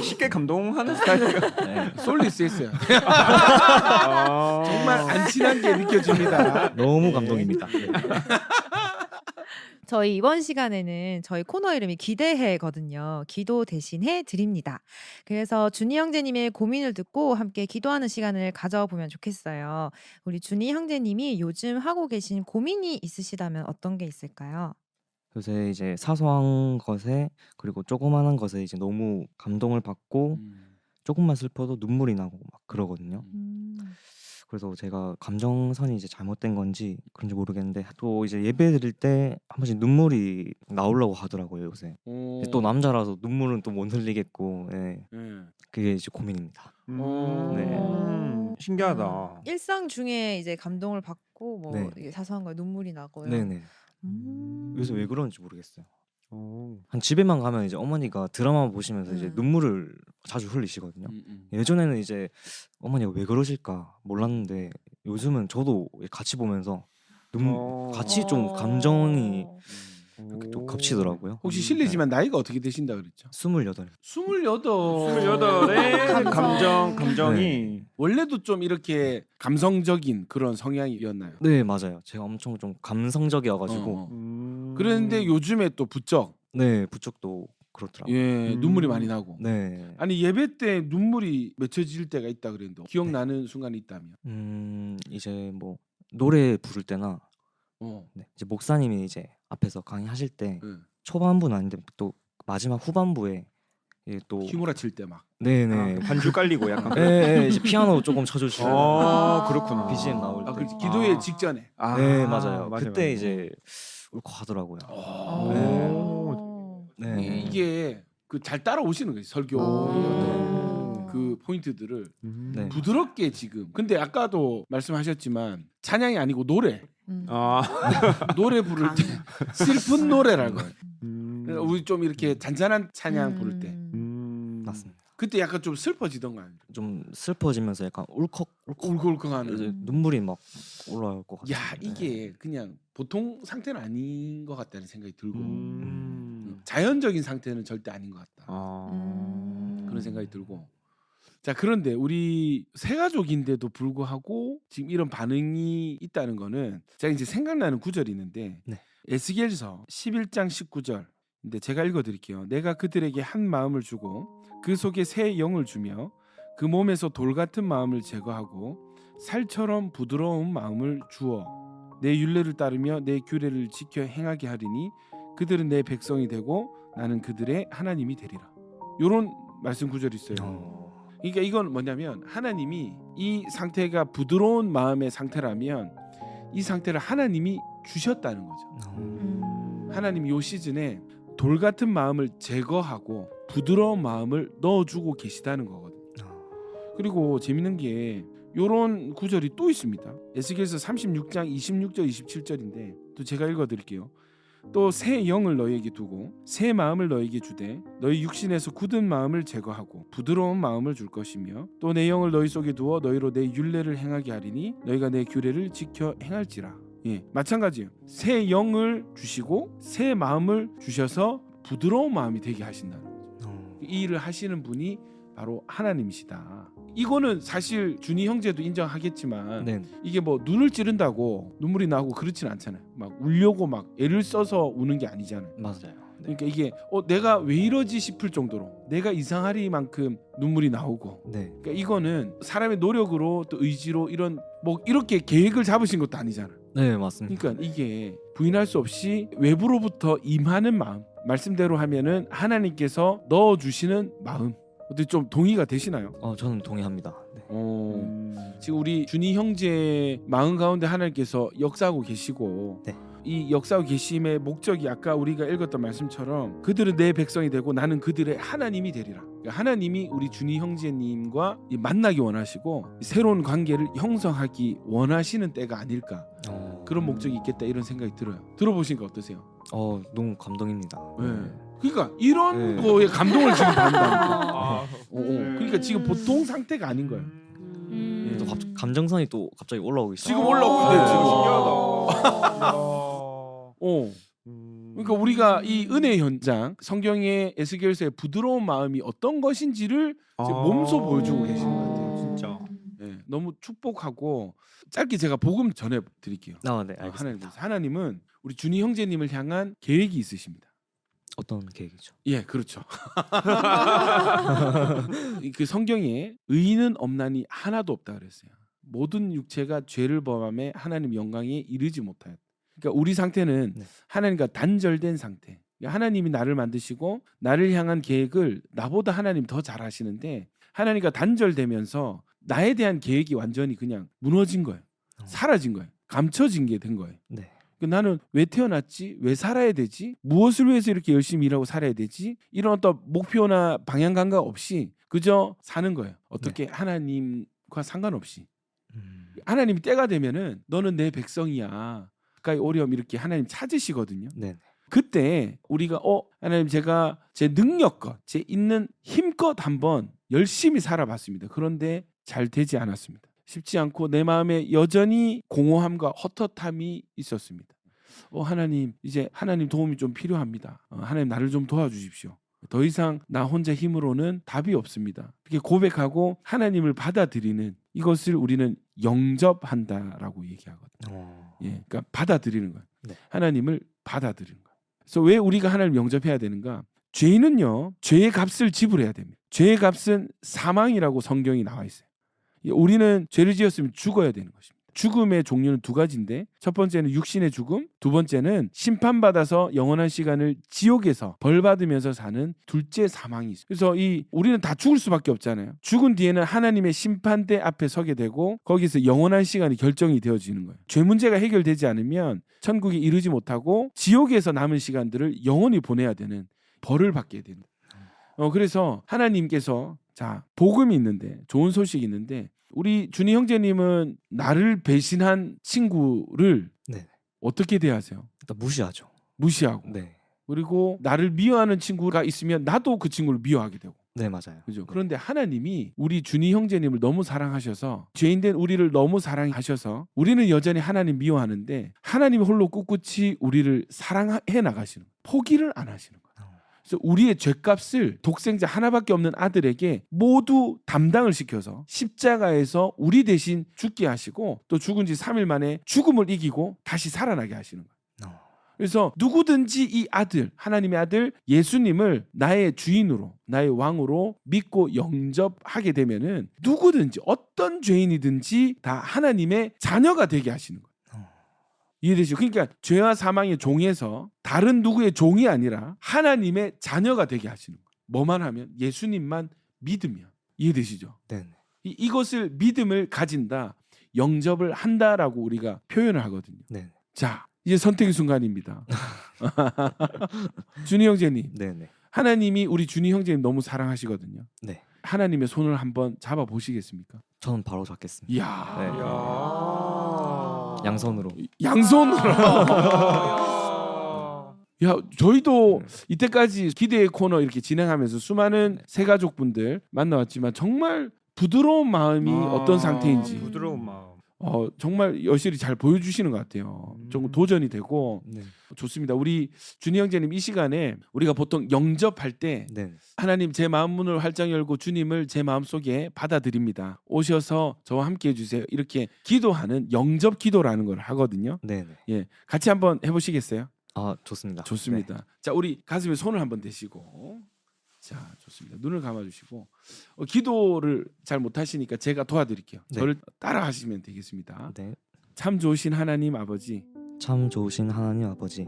쉽게 감동하는 스타일이에요. 네. 솔리스 했어요. 아. 정말 안 친한 게 느껴집니다. 너무 감동입니다. 네. 저희 이번 시간에는 저희 코너 이름이 기대해거든요. 기도 대신해 드립니다. 그래서 준이 형제님의 고민을 듣고 함께 기도하는 시간을 가져보면 좋겠어요. 우리 준이 형제님이 요즘 하고 계신 고민이 있으시다면 어떤 게 있을까요? 요새 이제 사소한 것에 그리고 조그마한 것에 이제 너무 감동을 받고 조금만 슬퍼도 눈물이 나고 막 그러거든요. 그래서 제가 감정선이 이제 잘못된 건지 그런지 모르겠는데 또 이제 예배 드릴 때 한 번씩 눈물이 나오려고 하더라고요 요새. 또 남자라서 눈물은 또 못 흘리겠고, 예. 그게 이제 고민입니다. 네. 신기하다. 일상 중에 이제 감동을 받고 뭐 네. 이게 사소한 거에 눈물이 나고요. 네네. 음. 요새 왜 그런지 모르겠어요. 오. 한 집에만 가면 이제 어머니가 드라마 보시면서 이제 눈물을 자주 흘리시거든요. 예전에는 이제 어머니가 왜 그러실까 몰랐는데 요즘은 저도 같이 보면서 같이 좀 감정이 이렇게 좀 겹치더라고요. 혹시 실례지만 나이가 어떻게 되신다 그랬죠? 28. 28의 감정이 네. 원래도 좀 이렇게 감성적인 그런 성향이었나요? 네 맞아요. 제가 엄청 좀 감성적이어가지고. 그런데 요즘에 또 부쩍 네 부쩍도 그렇더라고요. 예 눈물이 많이 나고. 네. 아니 예배 때 눈물이 맺혀질 때가 있다 그랬는데 기억나는 순간이 있다면? 이제 뭐 노래 부를 때나 네, 이제 목사님이 이제 앞에서 강의하실 때 초반부는 아닌데 또 마지막 후반부에 이제 또 휘몰아칠 때 막. 네네 반주 깔리고 약간. 네, 이제 피아노 조금 쳐주시고. 그렇구나. BGM 나올 때. 아, 그렇지. 기도회 직전에. 네 맞아요. 맞아, 그때 맞아. 이제 울컥하더라고요. 네. 이게 그 잘 따라오시는 거예요 설교 그 포인트들을 네. 부드럽게 지금. 근데 아까도 말씀하셨지만 찬양이 아니고 노래. 노래 부를 때 슬픈 노래라고. 우리 좀 이렇게 잔잔한 찬양 부를 때 맞습니다. 그때 약간 좀 슬퍼지던가요? 좀 슬퍼지면서 약간 울컥하는 이제 눈물이 막 올라올 것 같아요. 야 이게 그냥 보통 상태는 아닌 것 같다는 생각이 들고 자연적인 상태는 절대 아닌 것 같다 그런 생각이 들고. 자 그런데 우리 세 가족인데도 불구하고 지금 이런 반응이 있다는 거는 제가 이제 생각나는 구절이 있는데 네. 에스겔서 11장 19절 근데 제가 읽어드릴게요. 내가 그들에게 한 마음을 주고 그 속에 새 영을 주며 그 몸에서 돌 같은 마음을 제거하고 살처럼 부드러운 마음을 주어 내 율례를 따르며 내 규례를 지켜 행하게 하리니 그들은 내 백성이 되고 나는 그들의 하나님이 되리라. 요런 말씀 구절이 있어요. 그러니까 이건 뭐냐면 하나님이 이 상태가 부드러운 마음의 상태라면 이 상태를 하나님이 주셨다는 거죠. 하나님이 요 시즌에 돌 같은 마음을 제거하고 부드러운 마음을 넣어주고 계시다는 거거든요. 그리고 재밌는 게 요런 구절이 또 있습니다. 에스겔서 36장 26절 27절인데 또 제가 읽어드릴게요. 또 새 영을 너희에게 두고 새 마음을 너희에게 주되 너희 육신에서 굳은 마음을 제거하고 부드러운 마음을 줄 것이며 또 내 영을 너희 속에 두어 너희로 내 율례를 행하게 하리니 너희가 내 규례를 지켜 행할지라. 예, 마찬가지예요. 새 영을 주시고 새 마음을 주셔서 부드러운 마음이 되게 하신다는 거죠. 이 일을 하시는 분이 바로 하나님이시다. 이거는 사실 준이 형제도 인정하겠지만 네. 이게 뭐 눈을 찌른다고 눈물이 나고 그렇진 않잖아요. 막 울려고 막 애를 써서 우는 게 아니잖아요. 맞아요. 그러니까 이게 내가 왜 이러지 싶을 정도로 내가 이상하리만큼 눈물이 나오고. 네. 그러니까 이거는 사람의 노력으로 또 의지로 이런 뭐 이렇게 계획을 잡으신 것도 아니잖아요. 네 맞습니다. 그러니까 이게 부인할 수 없이 외부로부터 임하는 마음, 말씀대로 하면은 하나님께서 넣어주시는 마음을 어떻게 좀 동의가 되시나요? 저는 동의합니다. 네. 지금 우리 준이 형제 마음 가운데 하나님께서 역사하고 계시고 네. 이 역사하고 계심의 목적이 아까 우리가 읽었던 말씀처럼 그들은 내 백성이 되고 나는 그들의 하나님이 되리라. 그러니까 하나님이 우리 준이 형제님과 만나기 원하시고 새로운 관계를 형성하기 원하시는 때가 아닐까. 그런 목적이 있겠다 이런 생각이 들어요. 들어보시니까 어떠세요? 너무 감동입니다. 네. 그러니까 이런 네. 거에 감동을 지금 받는다니까. 그러니까 지금 보통 상태가 아닌 거예요. 또 감정선이 또 갑자기 올라오고 있어요. 지금 올라오고 있는데 지금. 신기하다. 그러니까 우리가 이 은혜 현장 성경의 에스겔서의 부드러운 마음이 어떤 것인지를 이제 몸소 보여주고 계시는 것 같아요. 진짜. 네, 너무 축복하고 짧게 제가 복음 전해 드릴게요. 네, 알겠습니다. 하나님은 우리 준이 형제님을 향한 계획이 있으십니다. 어떤 계획이죠? 예, 그렇죠. 그 성경에 의인은 없나니 하나도 없다 그랬어요. 모든 육체가 죄를 범함에 하나님 영광에 이르지 못하였다. 그러니까 우리 상태는 네. 하나님과 단절된 상태. 그러니까 하나님이 나를 만드시고 나를 향한 계획을 나보다 하나님 더 잘 하시는데 하나님과 단절되면서 나에 대한 계획이 완전히 그냥 무너진 거예요. 사라진 거예요. 감춰진 게 된 거예요. 네. 나는 왜 태어났지? 왜 살아야 되지? 무엇을 위해서 이렇게 열심히 일하고 살아야 되지? 이런 어떤 목표나 방향 감각 없이 그저 사는 거예요. 어떻게 하나님과 상관없이. 하나님이 때가 되면은 너는 내 백성이야. 가까이 오렴 이렇게 하나님 찾으시거든요. 네. 그때 우리가 하나님 제가 제 능력껏 제 있는 힘껏 한번 열심히 살아봤습니다. 그런데 잘 되지 않았습니다. 쉽지 않고 내 마음에 여전히 공허함과 헛헛함이 있었습니다. 하나님 이제 하나님 도움이 좀 필요합니다. 하나님 나를 좀 도와주십시오. 더 이상 나 혼자 힘으로는 답이 없습니다. 이렇게 고백하고 하나님을 받아들이는 이것을 우리는 영접한다라고 얘기하거든요. 예, 그러니까 받아들이는 거예요. 네. 하나님을 받아들이는 거예요. 그래서 왜 우리가 하나님을 영접해야 되는가? 죄인은요, 죄의 값을 지불해야 됩니다. 죄의 값은 사망이라고 성경이 나와 있어요. 우리는 죄를 지었으면 죽어야 되는 것입니다. 죽음의 종류는 두 가지인데 첫 번째는 육신의 죽음, 두 번째는 심판받아서 영원한 시간을 지옥에서 벌 받으면서 사는 둘째 사망이 있어요. 그래서 우리는 다 죽을 수밖에 없잖아요. 죽은 뒤에는 하나님의 심판대 앞에 서게 되고 거기서 영원한 시간이 결정이 되어지는 거예요. 죄 문제가 해결되지 않으면 천국에 이르지 못하고 지옥에서 남은 시간들을 영원히 보내야 되는 벌을 받게 됩니다. 그래서 하나님께서 복음이 있는데 좋은 소식이 있는데 우리 준이 형제님은 나를 배신한 친구를 네. 어떻게 대하세요? 일단 무시하죠. 무시하고. 네. 그리고 나를 미워하는 친구가 있으면 나도 그 친구를 미워하게 되고. 네, 맞아요. 그죠? 네. 그런데 하나님이 우리 준이 형제님을 너무 사랑하셔서 죄인된 우리를 너무 사랑하셔서 우리는 여전히 하나님 미워하는데 하나님이 홀로 꿋꿋이 우리를 사랑해 나가시는 거예요. 포기를 안 하시는 거예요. 그래서 우리의 죄값을 독생자 하나밖에 없는 아들에게 모두 담당을 시켜서 십자가에서 우리 대신 죽게 하시고 또 죽은 지 3일 만에 죽음을 이기고 다시 살아나게 하시는 거예요. 그래서 누구든지 이 아들, 하나님의 아들 예수님을 나의 주인으로, 나의 왕으로 믿고 영접하게 되면은 누구든지 어떤 죄인이든지 다 하나님의 자녀가 되게 하시는 거예요. 이해되시죠? 그러니까 죄와 사망의 종에서 다른 누구의 종이 아니라 하나님의 자녀가 되게 하시는 거예요. 뭐만 하면 예수님만 믿으면. 이해되시죠? 네. 이것을 믿음을 가진다, 영접을 한다라고 우리가 표현을 하거든요. 네. 자, 이제 선택의 순간입니다. 준이 형제님, 네. 하나님이 우리 준이 형제님 너무 사랑하시거든요. 네. 하나님의 손을 한번 잡아 보시겠습니까? 저는 바로 잡겠습니다. 이야. 네. 양손으로. 양손으로. 야, 저희도 이때까지 기대의 코너 이렇게 진행하면서 수많은 새가족분들 만나왔지만 정말 부드러운 마음이 어떤 상태인지 부드러운 마음. 정말 여실히 잘 보여주시는 것 같아요. 좀 도전이 되고 네. 좋습니다. 우리 준이 형제님 이 시간에 우리가 보통 영접할 때 네. 하나님 제 마음 문을 활짝 열고 주님을 제 마음속에 받아들입니다. 오셔서 저와 함께 해주세요. 이렇게 기도하는 영접 기도라는 걸 하거든요. 네. 예, 같이 한번 해보시겠어요? 좋습니다. 좋습니다. 네. 자, 우리 가슴에 손을 한번 대시고, 자, 좋습니다. 눈을 감아주시고 기도를 잘 못하시니까 제가 도와드릴게요. 네. 저를 따라하시면 되겠습니다. 네. 참 좋으신 하나님 아버지, 참 좋으신 하나님 아버지,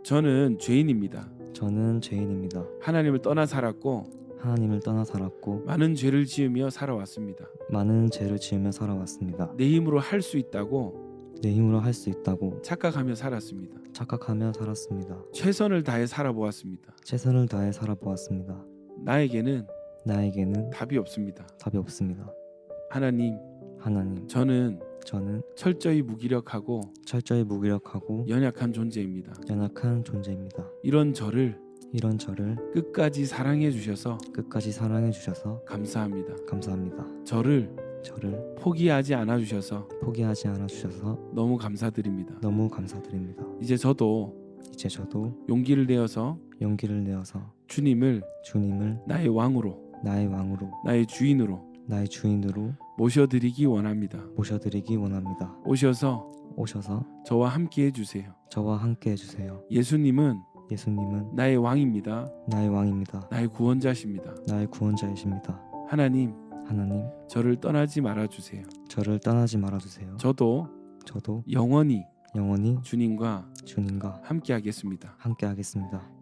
저는 죄인입니다. 저는 죄인입니다. 하나님을 떠나 살았고 하나님을 떠나 살았고 많은 죄를 지으며 살아왔습니다. 많은 죄를 지으며 살아왔습니다. 내 힘으로 할 수 있다고 내 힘으로 할 수 있다고 착각하며 살았습니다. 착각하며 살았습니다. 최선을 다해 살아보았습니다. 최선을 다해 살아보았습니다. 나에게는 나에게는 답이 없습니다. 답이 없습니다. 하나님, 저는 저는 철저히 무기력하고 철저히 무기력하고 연약한 존재입니다. 연약한 존재입니다. 이런 저를 끝까지 사랑해 주셔서 끝까지 사랑해 주셔서 감사합니다. 감사합니다. 저를 저를 포기하지 않아 주셔서 포기하지 않아 주셔서 너무 감사드립니다. 너무 감사드립니다. 이제 저도 용기를 내어서 주님을 나의 왕으로 나의 주인으로 모셔드리기 원합니다. 오셔서 저와 함께 해주세요. 예수님은 나의 왕입니다. 나의 구원자십니다. 하나님, 저를 떠나지 말아 주세요. 저도 영원히 주님과 함께 하겠습니다.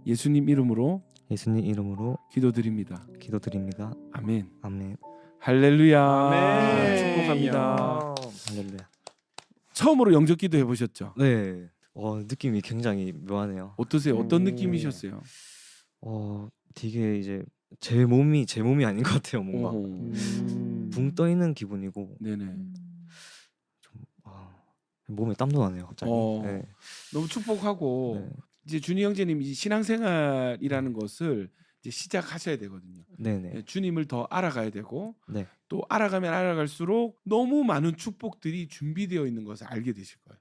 예수님 이름으로 기도드립니다. 아멘. 할렐루야. 아멘. 축복합니다. 할렐루야. 처음으로 영접 기도 해보셨죠? 네. 느낌이 굉장히 묘하네요. 어떠세요? 어떤 느낌이셨어요? 되게 이제 제 몸이 아닌 것 같아요. 뭔가 붕 떠 있는 기분이고 네네. 몸에 땀도 나네요. 갑자기. 네. 너무 축복하고 이제 준희 형제님 이 신앙생활이라는 것을 이제 시작하셔야 되거든요. 네네. 주님을 더 알아가야 되고 네. 또 알아가면 알아갈수록 너무 많은 축복들이 준비되어 있는 것을 알게 되실 거예요.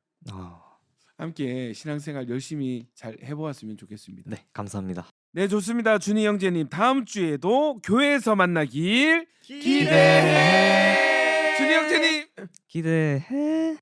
함께 신앙생활 열심히 잘 해보았으면 좋겠습니다. 네, 감사합니다. 네, 좋습니다. 준희 형제님 다음 주에도 교회에서 만나길 기대해. 준희 형제님 기대해.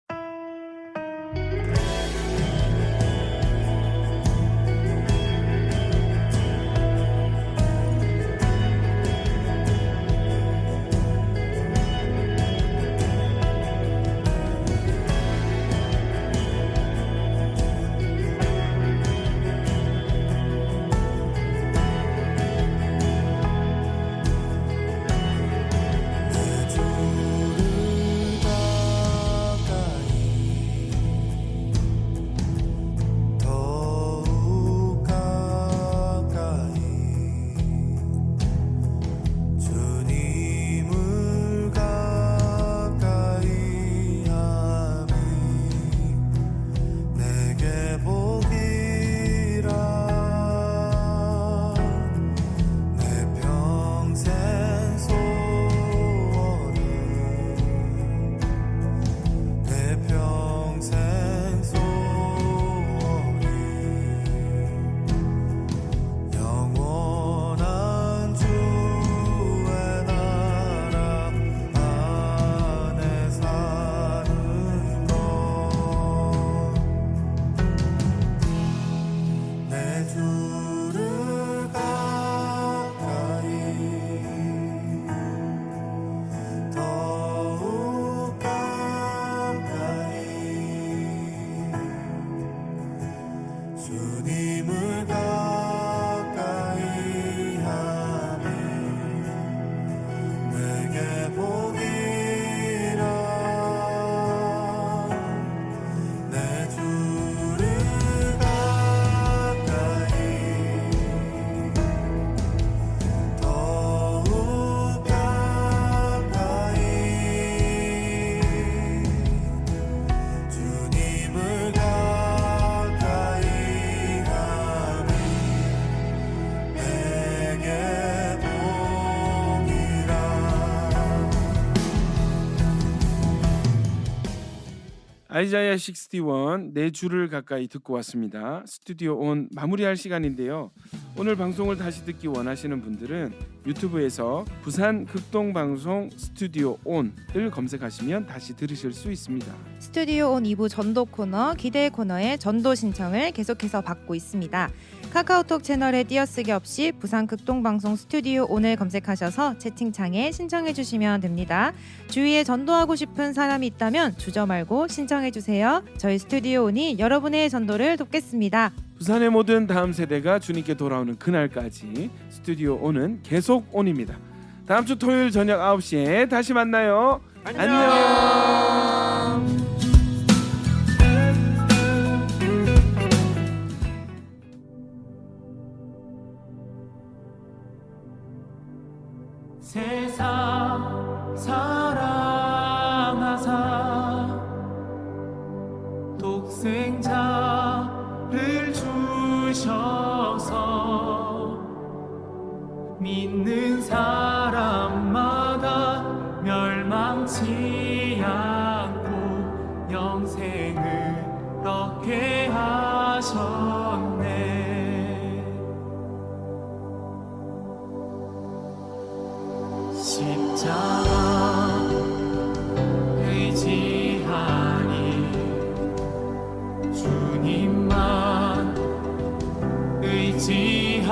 아이자야 61 내 주를 가까이 듣고 왔습니다. 스튜디오 온 마무리할 시간인데요. 오늘 방송을 다시 듣기 원하시는 분들은 유튜브에서 부산 극동방송 스튜디오 온을 검색하시면 다시 들으실 수 있습니다. 스튜디오 온 2부 전도 코너 기대의 코너에 전도 신청을 계속해서 받고 있습니다. 카카오톡 채널에 띄어쓰기 없이 부산 극동방송 스튜디오 온을 검색하셔서 채팅창에 신청해 주시면 됩니다. 주위에 전도하고 싶은 사람이 있다면 주저 말고 신청해 주세요. 저희 스튜디오 온이 여러분의 전도를 돕겠습니다. 부산의 모든 다음 세대가 주님께 돌아오는 그날까지 스튜디오 온은 계속 온입니다. 다음 주 토요일 저녁 9시에 다시 만나요. 안녕. 세상 사랑하사 독생자를 주셔서 믿는 사람마다 멸망치 않고 영생을 얻게 하셨네. 십자가 의지하니 주님만 의지하니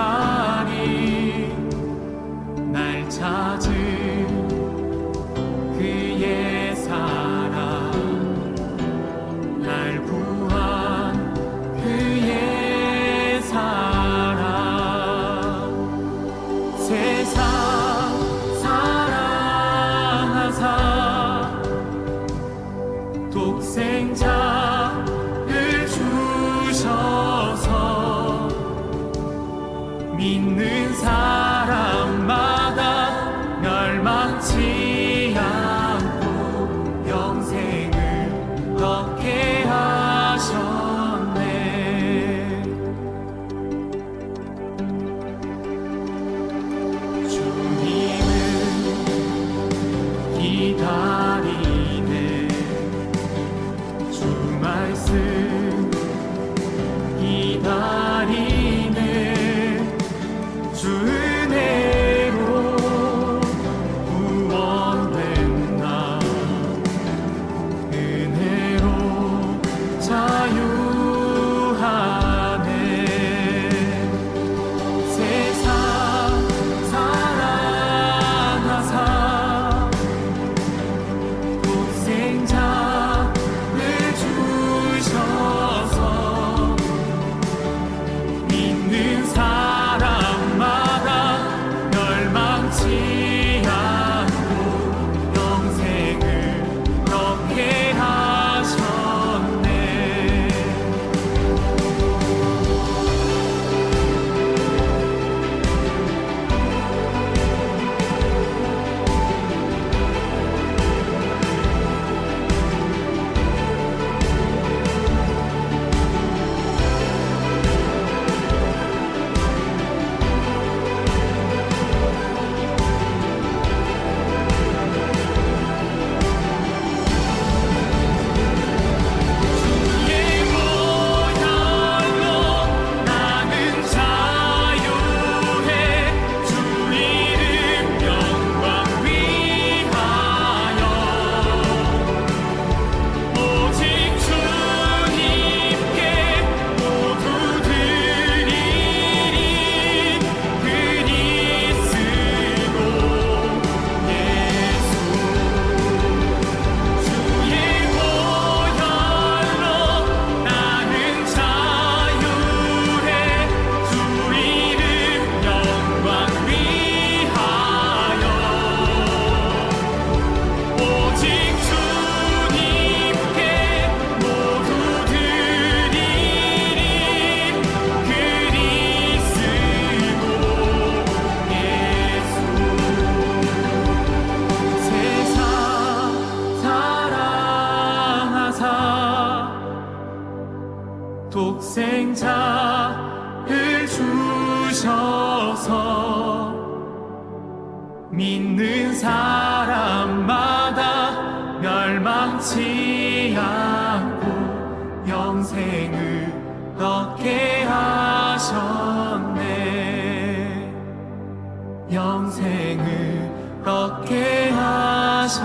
날 찾은 그의 사랑 날 구한 그의 사랑 세상 사랑하사 독생자를 주셔서 믿는 사람마다 멸망치 않고 영생을 얻게 하셨네. 주님을 기다리네. 주 말씀 기다리네. 주 은혜로 구원된 나 은혜로 자유하네. 세상 사랑하사 독생자를 주셔서 믿는 사람마다 멸망치 않고 영생을 얻게 하셨네. 주의 보혈로 나는 자유해. 주 이름 영광 위하여 오직 주님께 모두 드리리. 그리스도 예수 주의 보혈로 나는 자유해. 주 이름 영광 위하여 오직 주님께 모두 드리리. 그리스도 예수 세상 사랑하사 독생자를 주셔서 믿는 사람마다 멸망치 않고 영생을 얻게 하셨네. 영생을 얻게 하셨네.